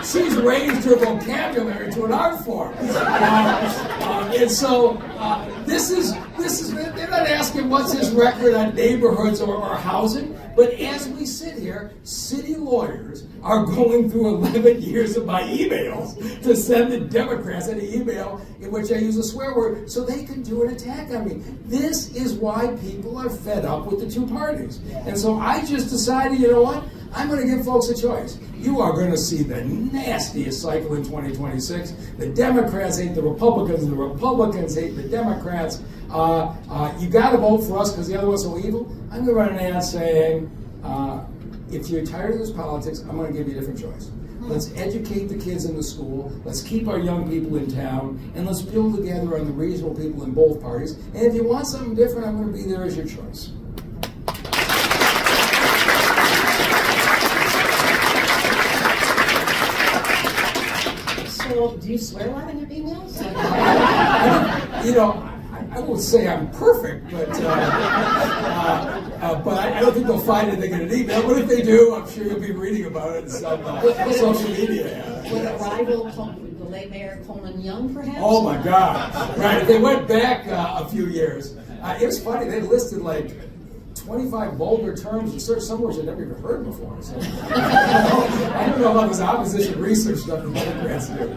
She's raised her vocabulary to an art form. And so this is they're not asking what's his record on neighborhoods or housing, but as we sit here, city lawyers are going through 11 years of my emails to send the Democrats an email in which I use a swear word so they can do an attack on me. This is why people are fed up with the two parties. And so I just decided, you know what? I'm going to give folks a choice. You are going to see the nastiest cycle in 2026. The Democrats hate the Republicans, and the Republicans hate the Democrats. You got to vote for us because the other one's so evil. I'm going to run an ad saying, if you're tired of this politics, I'm going to give you a different choice. Let's educate the kids in the school. Let's keep our young people in town. And let's build together on the reasonable people in both parties. And if you want something different, I'm going to be there as your choice. So, do you swear a lot in your emails? I won't say I'm perfect, but I don't think they'll find anything in an email. But if they do, I'm sure you'll be reading about it in some social media. Would it rival the late Mayor Coleman Young, perhaps? Oh my God! Right, if they went back a few years. It was funny. They listed like 25 vulgar terms and search some words I've never even heard before. So I don't know about this opposition research stuff the Democrats do.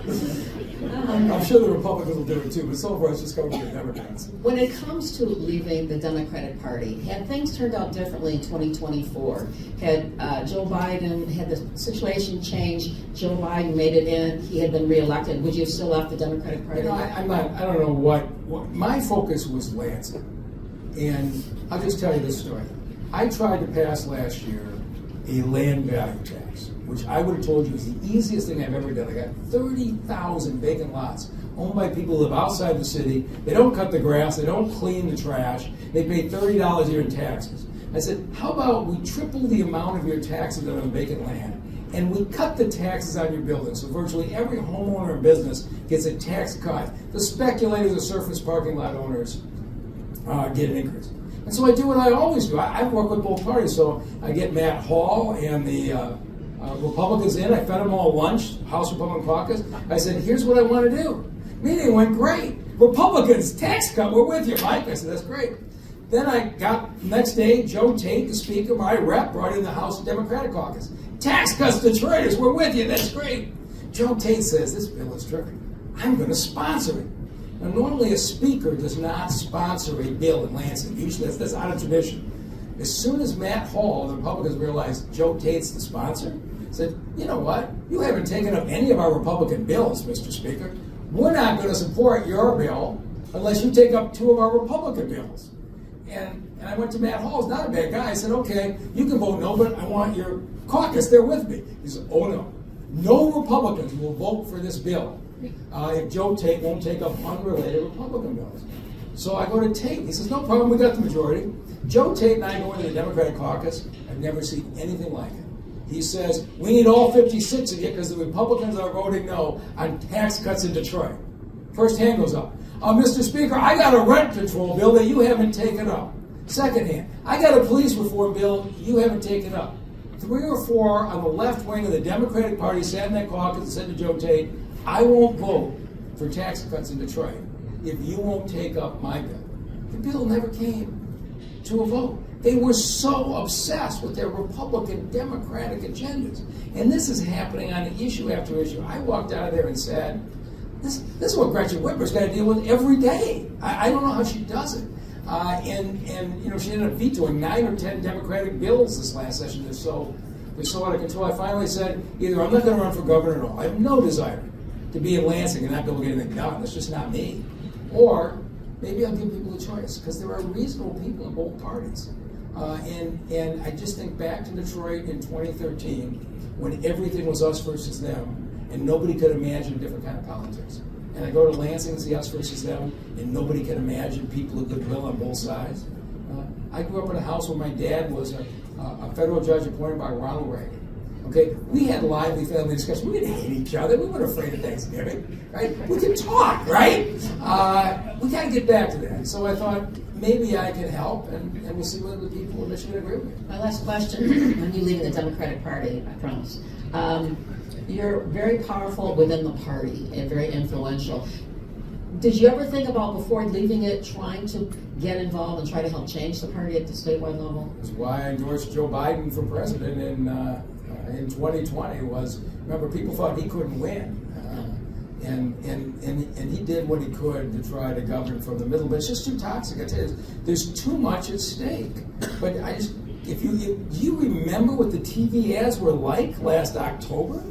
I'm sure the Republicans will do it too, but so far it's just coming from the Democrats. When it comes to leaving the Democratic Party, had things turned out differently in 2024, had Joe Biden, had the situation changed, Joe Biden made it in, he had been reelected, would you have still left the Democratic Party? You know, I don't know what my focus was Lansing. And I'll just tell you this story. I tried to pass last year a land value tax, which I would have told you is the easiest thing I've ever done. I got 30,000 vacant lots owned by people who live outside the city. They don't cut the grass. They don't clean the trash. They pay $30 a year in taxes. I said, how about we triple the amount of your taxes that are on vacant land, and we cut the taxes on your buildings, so virtually every homeowner and business gets a tax cut. The speculators, the surface parking lot owners get an increase. And so I do what I always do. I work with both parties, so I get Matt Hall and the Republicans in. I fed them all lunch, House Republican Caucus. I said, here's what I want to do. Meeting went great. Republicans, tax cut, we're with you, Mike. I said, that's great. Then I got, next day, Joe Tate, the Speaker, my rep, brought in the House Democratic Caucus. Tax cuts, Detroiters, we're with you, that's great. Joe Tate says, this bill is terrific. I'm going to sponsor it. Now, normally a speaker does not sponsor a bill in Lansing. Usually that's out of tradition. As soon as Matt Hall, the Republicans, realized Joe Tate's the sponsor, said, you know what? You haven't taken up any of our Republican bills, Mr. Speaker. We're not going to support your bill unless you take up 2 of our Republican bills. And I went to Matt Hall, he's not a bad guy. I said, okay, you can vote no, but I want your caucus there with me. He said, oh no. No Republicans will vote for this bill if Joe Tate won't take up unrelated Republican bills. So I go to Tate. He says, no problem, we got the majority. Joe Tate and I go into the Democratic caucus. I've never seen anything like it. He says, we need all 56 of you because the Republicans are voting no on tax cuts in Detroit. First hand goes up. Mr. Speaker, I got a rent control bill that you haven't taken up. Second hand, I got a police reform bill you haven't taken up. 3 or 4 on the left wing of the Democratic Party sat in that caucus and said to Joe Tate, I won't vote for tax cuts in Detroit if you won't take up my bill. The bill never came to a vote. They were so obsessed with their Republican Democratic agendas. And this is happening on issue after issue. I walked out of there and said, this is what Gretchen Whitmer's got to deal with every day. I don't know how she does it. And you know, she ended up vetoing 9 or 10 Democratic bills this last session. They're so out of control. I finally said, either I'm not going to run for governor at all. I have no desire to be in Lansing and not be able to get anything done. That's just not me. Or maybe I'll give people a choice, because there are reasonable people in both parties. And I just think back to Detroit in 2013, when everything was us versus them, and nobody could imagine a different kind of politics. And I go to Lansing and see us versus them, and nobody can imagine people of goodwill on both sides. I grew up in a house where my dad was a federal judge appointed by Ronald Reagan. Okay, we had lively family discussions. We didn't hate each other. We weren't afraid of Thanksgiving, right? We could talk, right? We got to get back to that. So I thought maybe I can help, and we'll see whether the people in Michigan agree with me. My last question, when you leave the Democratic Party, I promise. You're very powerful within the party and very influential. Did you ever think about, before leaving it, trying to get involved and try to help change the party at the statewide level? That's why I endorsed Joe Biden for president in 2020. Remember, people thought he couldn't win. And he did what he could to try to govern from the middle, but it's just too toxic. I tell you, there's too much at stake. But if you remember what the TV ads were like last October?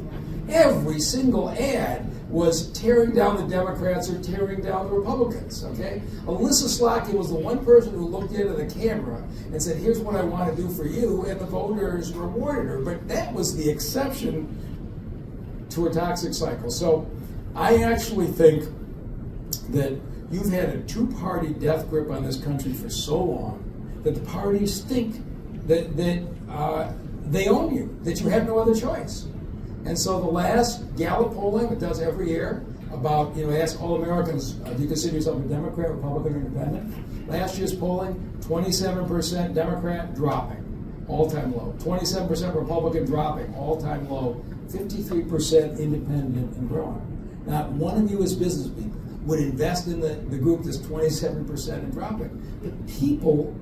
Every single ad was tearing down the Democrats or tearing down the Republicans, okay? Alyssa Slocky was the one person who looked into the camera and said, here's what I want to do for you, and the voters rewarded her. But that was the exception to a toxic cycle. So I actually think that you've had a 2-party death grip on this country for so long that the parties think that they own you, that you have no other choice. And so the last Gallup polling, it does every year, about, ask all Americans, do you consider yourself a Democrat, Republican, or Independent? Last year's polling, 27% Democrat, dropping, all-time low. 27% Republican, dropping, all-time low. 53% Independent and growing. Not one of you as business people would invest in the group that's 27% and dropping. But people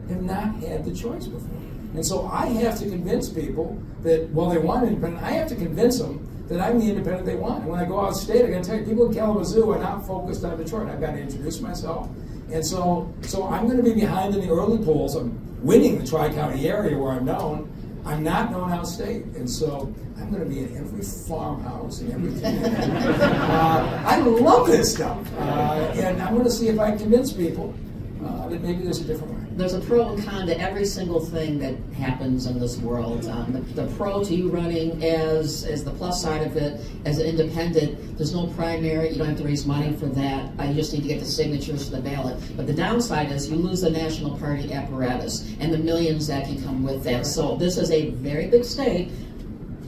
have not had the choice before. And so I have to convince people that, well, they want independent, I have to convince them that I'm the independent they want. And when I go out of state, I got to tell you, people in Kalamazoo are not focused on Detroit. I've got to introduce myself. And so I'm going to be behind in the early polls. I'm winning the Tri-County area where I'm known. I'm not known out of state. And so I'm going to be in every farmhouse and every community. I love this stuff. And I'm going to see if I can convince people that maybe there's a different way. There's a pro and con to every single thing that happens in this world. The pro to you running as the plus side of it, as an independent, there's no primary, you don't have to raise money for that. You just need to get the signatures for the ballot. But the downside is you lose the national party apparatus and the millions that can come with that. So this is a very big state.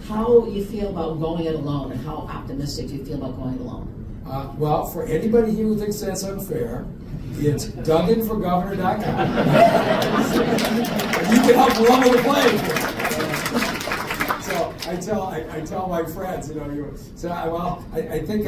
How you feel about going it alone, and how optimistic do you feel about going it alone? Well, for anybody here who thinks that's unfair, it's DugganForGovernor.com. You can help level the playing field. So I tell my friends, I think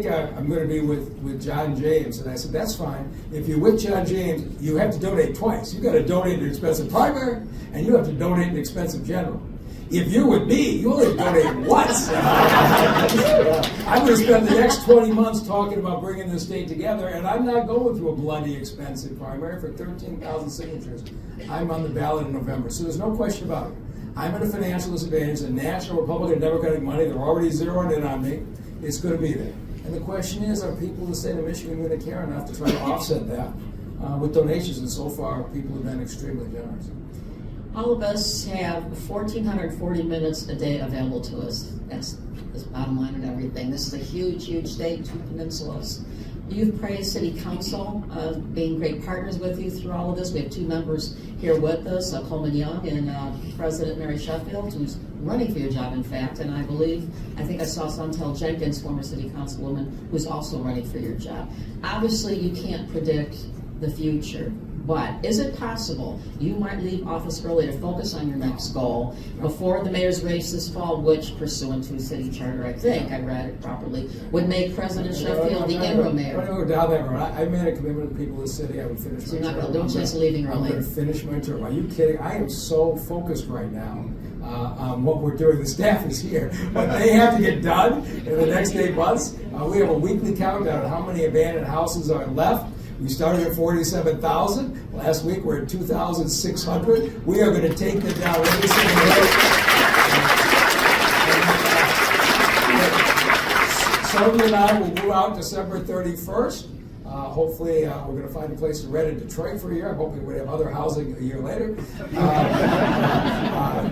I'm going to be with John James, and I said that's fine. If you're with John James, you have to donate twice. You got to donate an expensive primary, and you have to donate an expensive general. If you're with me, you only donate once. I'm going to spend the next 20 months talking about bringing the state together, and I'm not going through a bloody expensive primary for 13,000 signatures. I'm on the ballot in November, so there's no question about it. I'm at a financial disadvantage. The national Republican and Democratic money, they're already zeroing in on me. It's going to be there. And the question is, are people in the state of Michigan going to care enough to try to offset that with donations? And so far, people have been extremely generous. All of us have 1,440 minutes a day available to us. That's the bottom line of everything. This is a huge, huge state, 2 peninsulas. You've praised City Council being great partners with you through all of this. We have 2 members here with us, Coleman Young and President Mary Sheffield, who's running for your job, in fact, and I think I saw Santel Jenkins, former City Councilwoman, who's also running for your job. Obviously, you can't predict the future, but is it possible you might leave office early to focus on your next goal before the mayor's race this fall, which, pursuant to city charter, I think I read it properly, would make President Sheffield the interim mayor? I don't go down that road. I made a commitment to the people of the city. I would finish my term. So you're not going to, don't chance leaving early. I'm going to finish my term. Are you kidding? I am so focused right now on what we're doing. The staff is here. What they have to get done in the next 8 months, we have a weekly countdown of how many abandoned houses are left. We started at 47,000. Last week we're at 2,600. We are going to take them down every single day. Sonia and I will move out December 31st. Hopefully, we're going to find a place to rent in Detroit for a year. I'm hoping we have other housing a year later.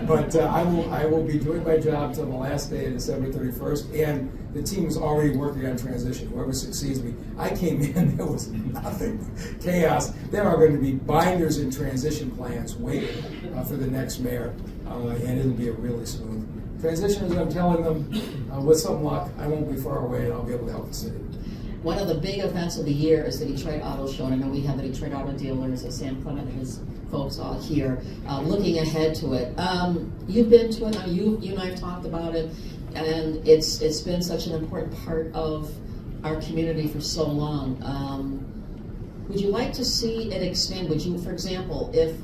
But I will be doing my job till the last day of December 31st. And the team is already working on transition. Whoever succeeds me, I came in, there was nothing, chaos. There are going to be binders and transition plans waiting for the next mayor, and it'll be a really smooth transition. As I'm telling them, with some luck, I won't be far away, and I'll be able to help the city. One of the big events of the year is the Detroit Auto Show. And I know we have the Detroit Auto Dealers, Sam Clement and his folks all here, looking ahead to it. You've been to it, you and I have talked about it, and it's been such an important part of our community for so long. Would you like to see it expand? Would you, for example, if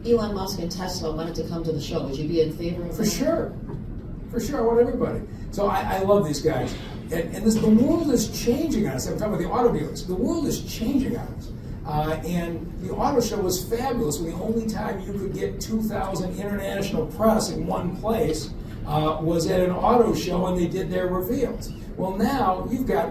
Elon Musk and Tesla wanted to come to the show, would you be in favor of that? For sure, I want everybody. So I love these guys. And the world is changing on us. I'm talking about the auto dealers. The world is changing on us. And the auto show was fabulous. The only time you could get 2,000 international press in one place was at an auto show, and they did their reveals. Well, now you've got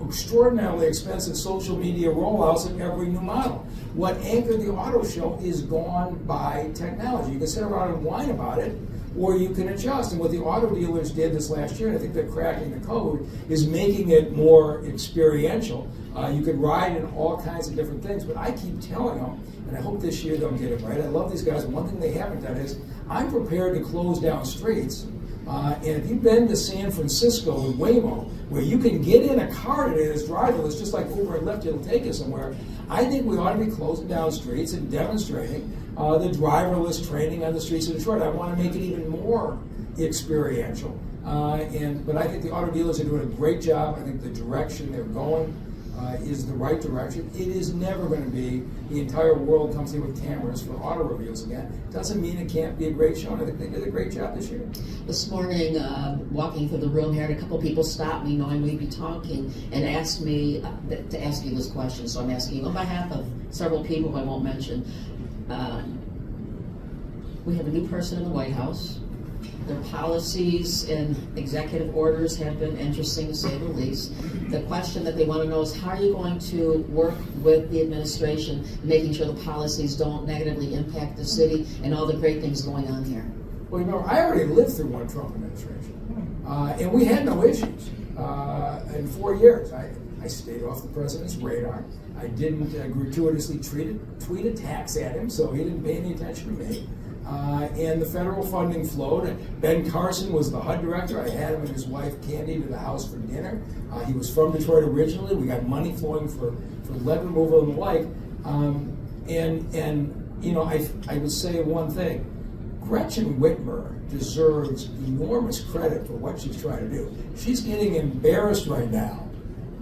extraordinarily expensive social media rollouts in every new model. What anchored the auto show is gone by technology. You can sit around and whine about it, or you can adjust. And what the auto dealers did this last year, and I think they're cracking the code, is making it more experiential. You could ride in all kinds of different things, but I keep telling them, and I hope this year they'll get it right. I love these guys, and one thing they haven't done is, I'm prepared to close down streets. And if you've been to San Francisco with Waymo, where you can get in a car today that's driverless, just like Uber and Lyft, it'll take you somewhere, I think we ought to be closing down streets and demonstrating the driverless training on the streets of Detroit. I want to make it even more experiential. But I think the auto dealers are doing a great job. I think the direction they're going is the right direction. It is never going to be the entire world comes here with cameras for auto reveals again. Doesn't mean it can't be a great show. And I think they did a great job this year. This morning, walking through the room here, and a couple people stopped me knowing we'd be talking and asked me to ask you this question. So I'm asking you on behalf of several people who I won't mention. We have a new person in the White House. Their policies and executive orders have been interesting, to say the least. The question that they want to know is, how are you going to work with the administration, making sure the policies don't negatively impact the city and all the great things going on here? Well, you know, I already lived through one Trump administration, and we had no issues. In 4 years, I stayed off the president's radar. I didn't gratuitously tweet attacks at him, so he didn't pay any attention to me. And the federal funding flowed. Ben Carson was the HUD director. I had him and his wife Candy to the house for dinner. He was from Detroit originally. We got money flowing for lead removal and the like. And you know, I would say one thing. Gretchen Whitmer deserves enormous credit for what she's trying to do. She's getting embarrassed right now.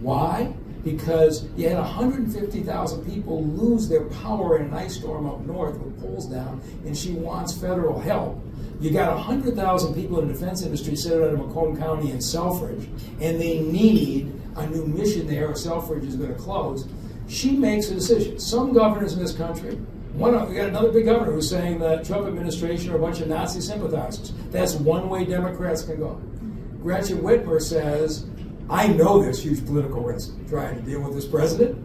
Why? Because you had 150,000 people lose their power in an ice storm up north with poles down, and she wants federal help. You got 100,000 people in the defense industry sitting out of Macomb County and Selfridge, and they need a new mission there, or Selfridge is going to close. She makes a decision. Some governors in this country, we got another big governor who's saying the Trump administration are a bunch of Nazi sympathizers. That's one way Democrats can go. Gretchen Whitmer says, I know there's huge political risk trying to deal with this president,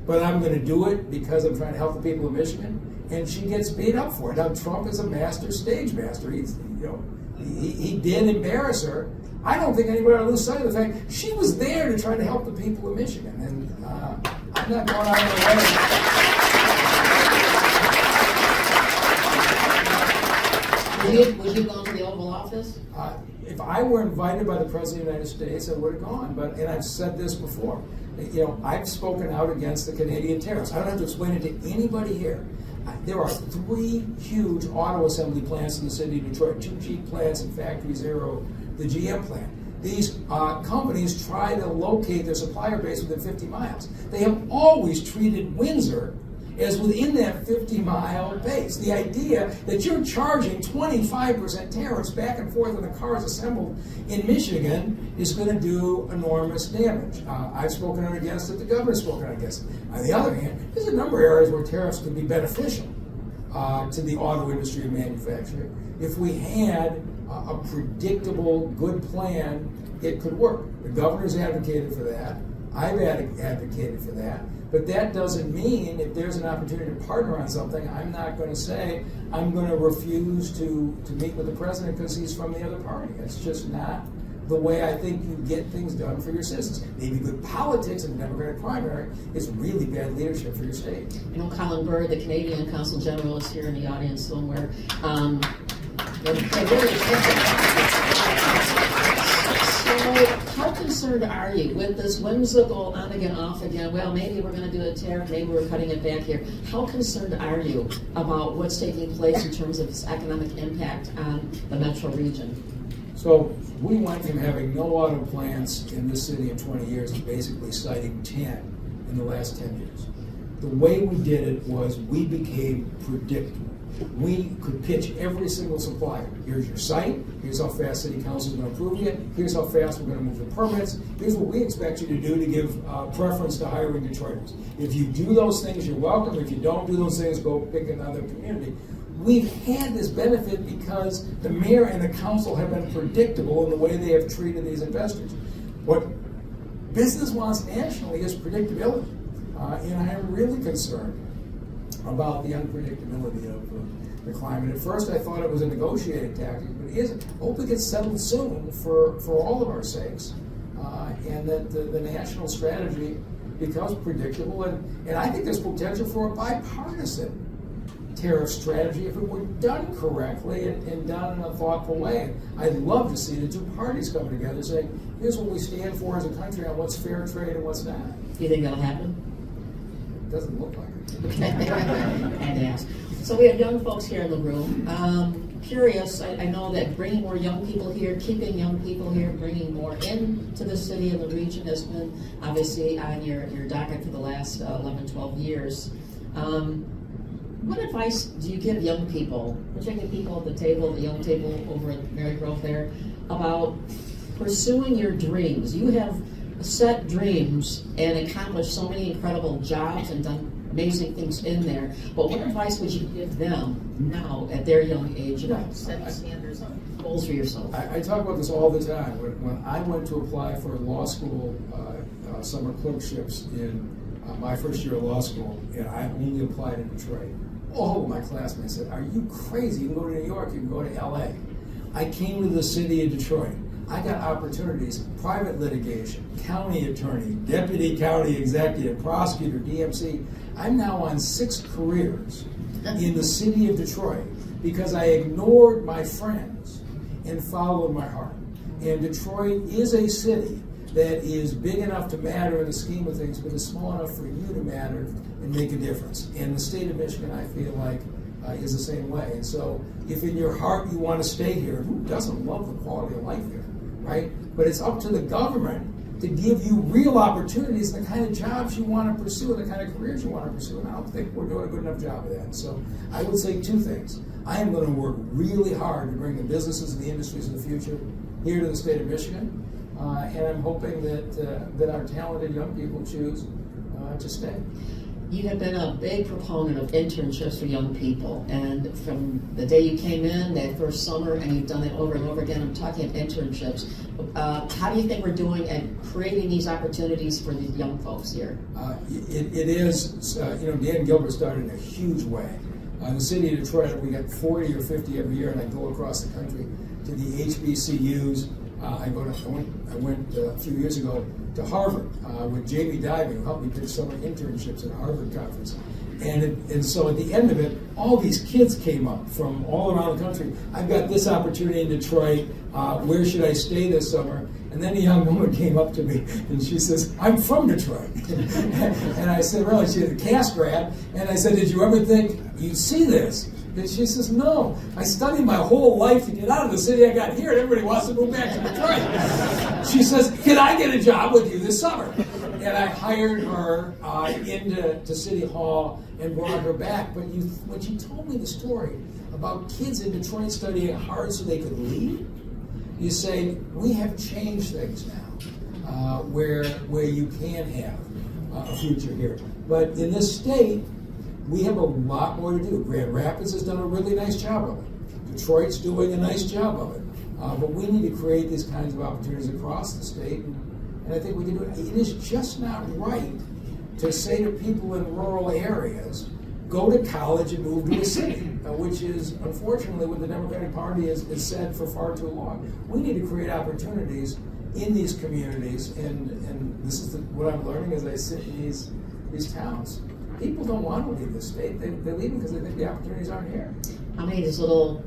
but I'm going to do it because I'm trying to help the people of Michigan. And she gets beat up for it. Now, Trump is a stage master. He did embarrass her. I don't think anybody ought to lose sight of the fact she was there to try to help the people of Michigan. And I'm not going out of the way. Would you go to the Oval Office? If I were invited by the President of the United States, I would have gone. And I've said this before. You know, I've spoken out against the Canadian tariffs. I don't have to explain it to anybody here. There are 3 huge auto assembly plants in the city of Detroit, 2 Jeep plants and Factory Zero, the GM plant. These companies try to locate their supplier base within 50 miles. They have always treated Windsor as within that 50-mile base. The idea that you're charging 25% tariffs back and forth when the car is assembled in Michigan is going to do enormous damage. I've spoken out against it. The governor's spoken out against it. On the other hand, there's a number of areas where tariffs could be beneficial to the auto industry and manufacturing. If we had a predictable, good plan, it could work. The governor's advocated for that. I've advocated for that. But that doesn't mean if there's an opportunity to partner on something, I'm not going to say I'm going to refuse to meet with the president because he's from the other party. It's just not the way I think you get things done for your citizens. Maybe good politics in the Democratic primary is really bad leadership for your state. You know, Colin Bird, the Canadian Consul General, is here in the audience somewhere. So, how concerned are you with this whimsical on again, off again? Well, maybe we're going to do a tariff, maybe we're cutting it back here. How concerned are you about what's taking place in terms of its economic impact on the metro region? So we went from having no auto plants in this city in 20 years to basically citing 10 in the last 10 years. The way we did it was we became predictable. We could pitch every single supplier. Here's your site. Here's how fast City Council is going to approve it. Here's how fast we're going to move the permits. Here's what we expect you to do to give preference to hiring Detroiters. If you do those things, you're welcome. If you don't do those things, go pick another community. We've had this benefit because the mayor and the council have been predictable in the way they have treated these investors. What business wants nationally is predictability. And I am really concerned about the unpredictability of the climate. At first I thought it was a negotiating tactic, but it isn't. I hope it gets settled soon for all of our sakes, and that the national strategy becomes predictable. And I think there's potential for a bipartisan tariff strategy if it were done correctly and done in a thoughtful way. I'd love to see the 2 parties come together and say, here's what we stand for as a country on what's fair trade and what's not. Do you think that'll happen? It doesn't look like it. And ask. So we have young folks here in the room. curious, I know that bringing more young people here, keeping young people here, bringing more into the city and the region has been obviously on your docket for the last 11, 12 years. What advice do you give young people, particularly people at the table, the young table over at Mary Grove there, about pursuing your dreams? You have set dreams and accomplished so many incredible jobs and done amazing things in there, but what advice would you give them now at their young age about setting standards and goals for yourself? I talk about this all the time. When I went to apply for law school summer clerkships in my first year of law school, and I only applied in Detroit, all of my classmates said, "Are you crazy? You can go to New York, you can go to LA." I came to the city of Detroit. I got opportunities, private litigation, county attorney, deputy county executive, prosecutor, DMC. I'm now on 6 careers in the city of Detroit because I ignored my friends and followed my heart. And Detroit is a city that is big enough to matter in the scheme of things, but is small enough for you to matter and make a difference. And the state of Michigan, I feel like, is the same way. And so if in your heart you want to stay here, who doesn't love the quality of life here, right? But it's up to the government to give you real opportunities and the kind of jobs you want to pursue and the kind of careers you want to pursue. And I don't think we're doing a good enough job of that. So I would say 2 things. I am going to work really hard to bring the businesses and the industries of the future here to the state of Michigan. And I'm hoping that our talented young people choose to stay. You have been a big proponent of internships for young people, and from the day you came in, that first summer, and you've done it over and over again, I'm talking of internships. How do you think we're doing at creating these opportunities for these young folks here? It is, Dan Gilbert started in a huge way. In the city of Detroit, we got 40 or 50 every year, and I go across the country to the HBCUs. I went a few years ago to Harvard with Jamie Dimon, who helped me pitch summer internships at a Harvard conference. And so at the end of it, all these kids came up from all around the country. I've got this opportunity in Detroit. Where should I stay this summer? And then a young woman came up to me and she says, "I'm from Detroit." And I said, "Really?" She had a CAS grad. And I said, "Did you ever think you'd see this?" And she says, "No, I studied my whole life to get out of the city I got here, and everybody wants to move back to Detroit." She says, "Can I get a job with you this summer?" And I hired her into City Hall and brought her back. But when she told me the story about kids in Detroit studying hard so they could leave, you say, we have changed things now, where you can have a future here. But in this state, we have a lot more to do. Grand Rapids has done a really nice job of it. Detroit's doing a nice job of it. But we need to create these kinds of opportunities across the state, and I think we can do it. It is just not right to say to people in rural areas, go to college and move to a city, which is unfortunately what the Democratic Party has said for far too long. We need to create opportunities in these communities, and this is what I'm learning as I sit in these towns. People don't want to leave the state. They're leaving because they think the opportunities aren't here. How many of these little,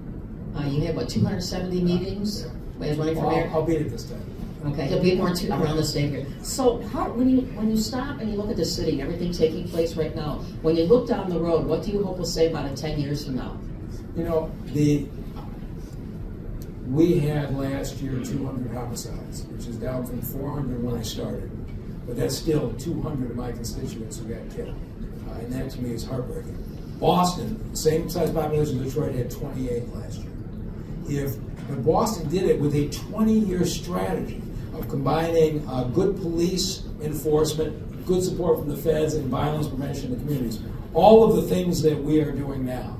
you have what, 270 meetings? As running for mayor? I'll beat it this time. Okay, you'll be more around the state here. So when you stop and you look at the city, everything taking place right now, when you look down the road, what do you hope will say about it 10 years from now? You know, we had last year 200 homicides, which is down from 400 when I started. But that's still 200 of my constituents who got killed. And that to me is heartbreaking. Boston, same size population as Detroit, had 28 last year. But Boston did it with a 20-year strategy of combining good police enforcement, good support from the feds, and violence prevention in the communities. All of the things that we are doing now.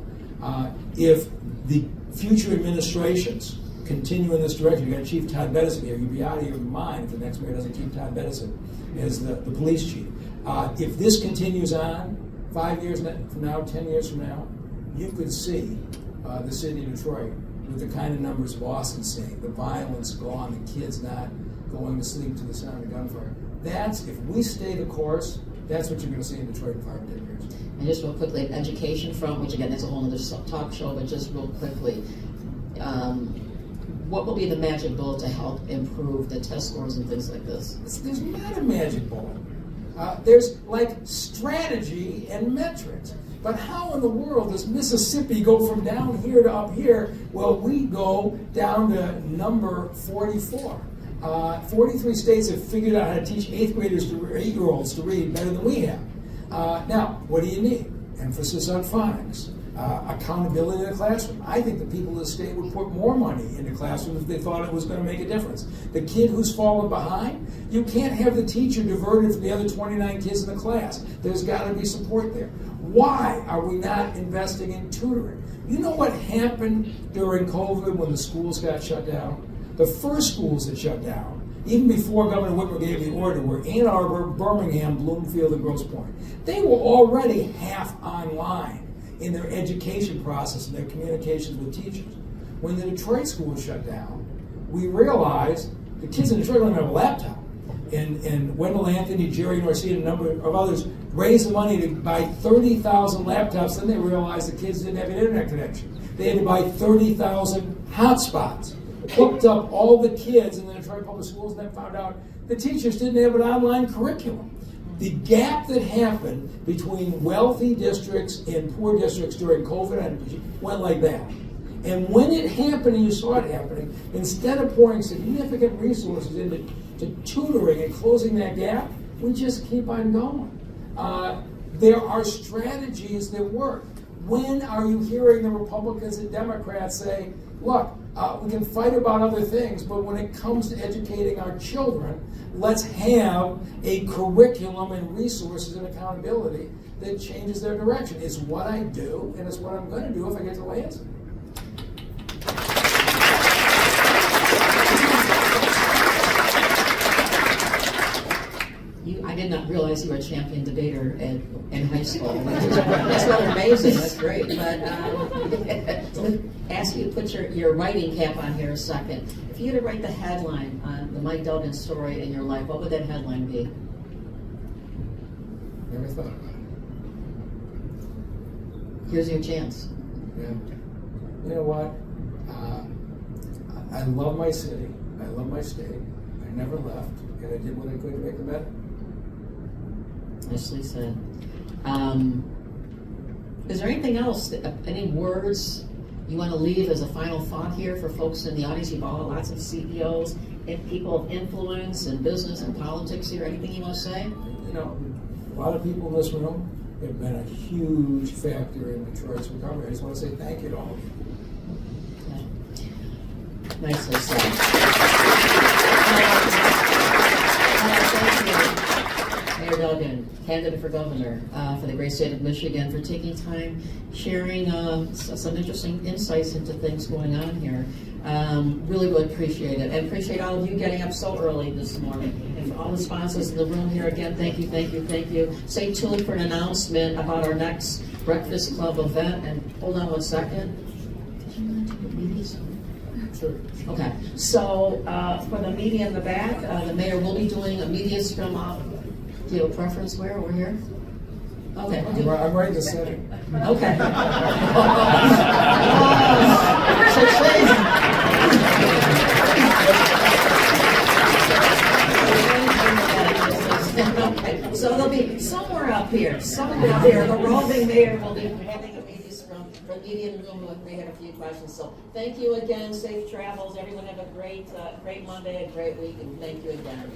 If the future administrations continue in this direction, you got Chief Todd Bedison here, you'd be out of your mind if the next mayor doesn't keep Todd Bedison as the police chief. If this continues on, 5 years from now, 10 years from now, you could see the city of Detroit with the kind of numbers Boston's seeing, the violence gone, the kids not going to sleep to the sound of gunfire. If we stay the course, that's what you're going to see in Detroit in 5 or 10 years. And just real quickly, education front, which again, that's a whole other talk show, but just real quickly, what will be the magic bullet to help improve the test scores and things like this? There's not a magic bullet. There's like strategy and metrics. But how in the world does Mississippi go from down here to up here? Well, we go down to number 44. 43 states have figured out how to teach 8-year-olds to read better than we have. Now, what do you need? Emphasis on phonics. Accountability in the classroom. I think the people of the state would put more money into classrooms if they thought it was going to make a difference. The kid who's fallen behind, you can't have the teacher diverted from the other 29 kids in the class. There's got to be support there. Why are we not investing in tutoring? You know what happened during COVID when the schools got shut down? The first schools that shut down, even before Governor Whitmer gave the order, were Ann Arbor, Birmingham, Bloomfield, and Grosse Pointe. They were already half online in their education process and their communications with teachers. When the Detroit school was shut down, we realized the kids in Detroit don't have a laptop. And Wendell Anthony, Jerry Norcia, and a number of others raised the money to buy 30,000 laptops. Then they realized the kids didn't have an internet connection. They had to buy 30,000 hotspots. Hooked up all the kids in the Detroit public schools, and then found out the teachers didn't have an online curriculum. The gap that happened between wealthy districts and poor districts during COVID went like that. And when it happened, and you saw it happening, instead of pouring significant resources into tutoring and closing that gap, we just keep on going. There are strategies that work. When are you hearing the Republicans and Democrats say, look, we can fight about other things, but when it comes to educating our children, let's have a curriculum and resources and accountability that changes their direction. It's what I do, and it's what I'm going to do if I get to Lansing. I did not realize you were a champion debater in high school. That's rather amazing. That's great. But let me ask you to put your writing cap on here a second. If you had to write the headline on the Mike Duggan story in your life, what would that headline be? Never thought about it. Here's your chance. Yeah. You know what? I love my city. I love my state. I never left, and I did what I could to make it better. Nicely said. Is there anything else, any words you want to leave as a final thought here for folks in the audience? You've all lots of CEOs and people of influence in business and politics here. Anything you want to say? You know, a lot of people in this room have been a huge factor in Detroit's recovery. I just want to say thank you to all of you. Yeah. Nicely said. Thank you, Mayor Duggan, candidate for governor for the great state of Michigan, for taking time, sharing some interesting insights into things going on here. Really would appreciate it. And appreciate all of you getting up so early this morning. And for all the sponsors in the room here, again, thank you, thank you, thank you. Stay tuned for an announcement about our next Breakfast Club event. And hold on one second. Did you want to do a media summit? Sure. Okay. So for the media in the back, the mayor will be doing a media scrum. Do you have a preference where? Over here? Okay. I'm right in the center. Okay. Okay. So they'll be somewhere up here. Somewhere up here. The roving mayor will be having a media scrum for the media in the room if they have a few questions. So thank you again. Safe travels. Everyone have a great Monday, a great week, and thank you again.